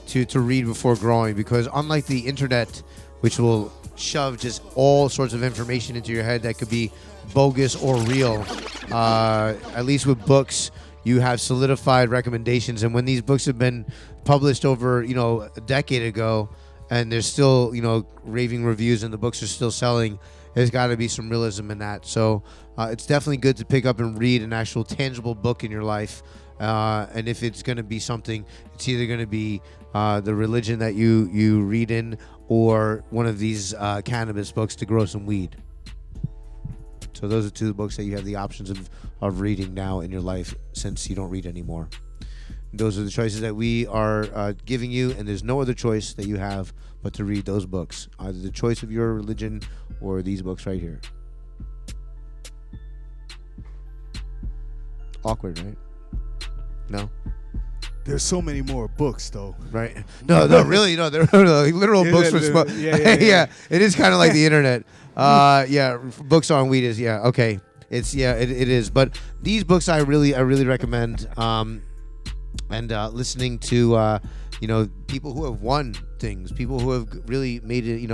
to read before growing, because unlike the internet, which will shove just all sorts of information into your head that could be bogus or real, at least with books, you have solidified recommendations. And when these books have been published over, a decade ago, and there's still, raving reviews and the books are still selling, there's got to be some realism in that. So it's definitely good to pick up and read an actual tangible book in your life. And if it's going to be something, it's either going to be the religion that you read in, or one of these cannabis books to grow some weed. So those are two books that you have the options of reading now in your life, since you don't read anymore. Those are the choices that we are giving you, and there's no other choice that you have but to read those books, either the choice of your religion or these books right here. Awkward, right? No? There's so many more books, though. Right? No, really, no. There are literal books for yeah. It is kind of like the internet. Books on weed is okay. It is. But these books I really recommend. And listening to people who have won things, people who have really made it,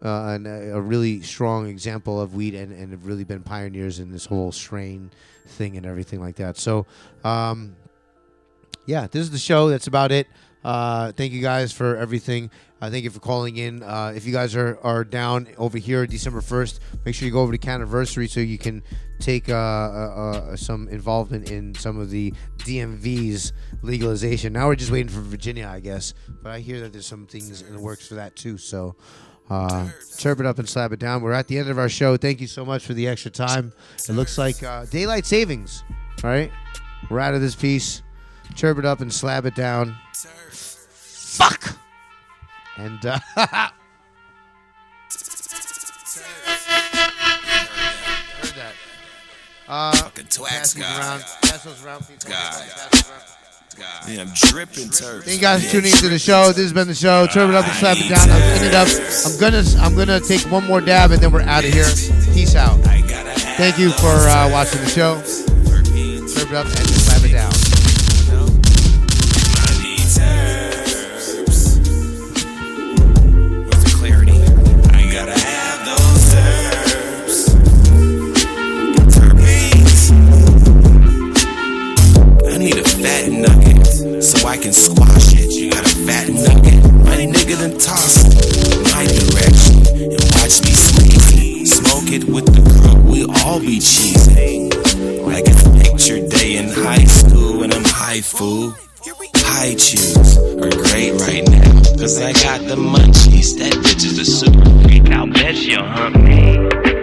a really strong example of weed and have really been pioneers in this whole strain thing and everything like that. So, this is the show. That's about it. Thank you guys for everything. Thank you for calling in. If you guys are down over here December 1st, make sure you go over to Canniversary so you can take some involvement in some of the DMV's legalization. Now we're just waiting for Virginia, I guess. But I hear that there's some things in the works for that too. So chirp it up and slap it down. We're at the end of our show. Thank you so much for the extra time. It looks like daylight savings. All right? We're out of this piece. Chirp it up and slap it down. Fuck! And heard that. Fucking twats, pass those around, people. Yeah, I'm dripping turf. Thank you guys for tuning into the show. This has been the show. Turn it up and slap it down. I'm ended up. I'm gonna take one more dab and then we're out of here. Peace out. Thank you for watching the show. Turn it up and slap it down. With the clarity, I gotta have those herbs. Terpenes. I need a fat nugget so I can squash it. You got a fat nugget, my nigga, then toss it my direction and watch me squeeze. Smoke it with the crew, we all be cheesing. Like it's a picture day in high school when I'm high, fool. High chews are great right now, cause I got the munchies. That bitch is a super freak, I'll bet she'll hump me.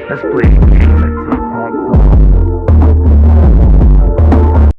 Let's play a game of tic-tac-toe.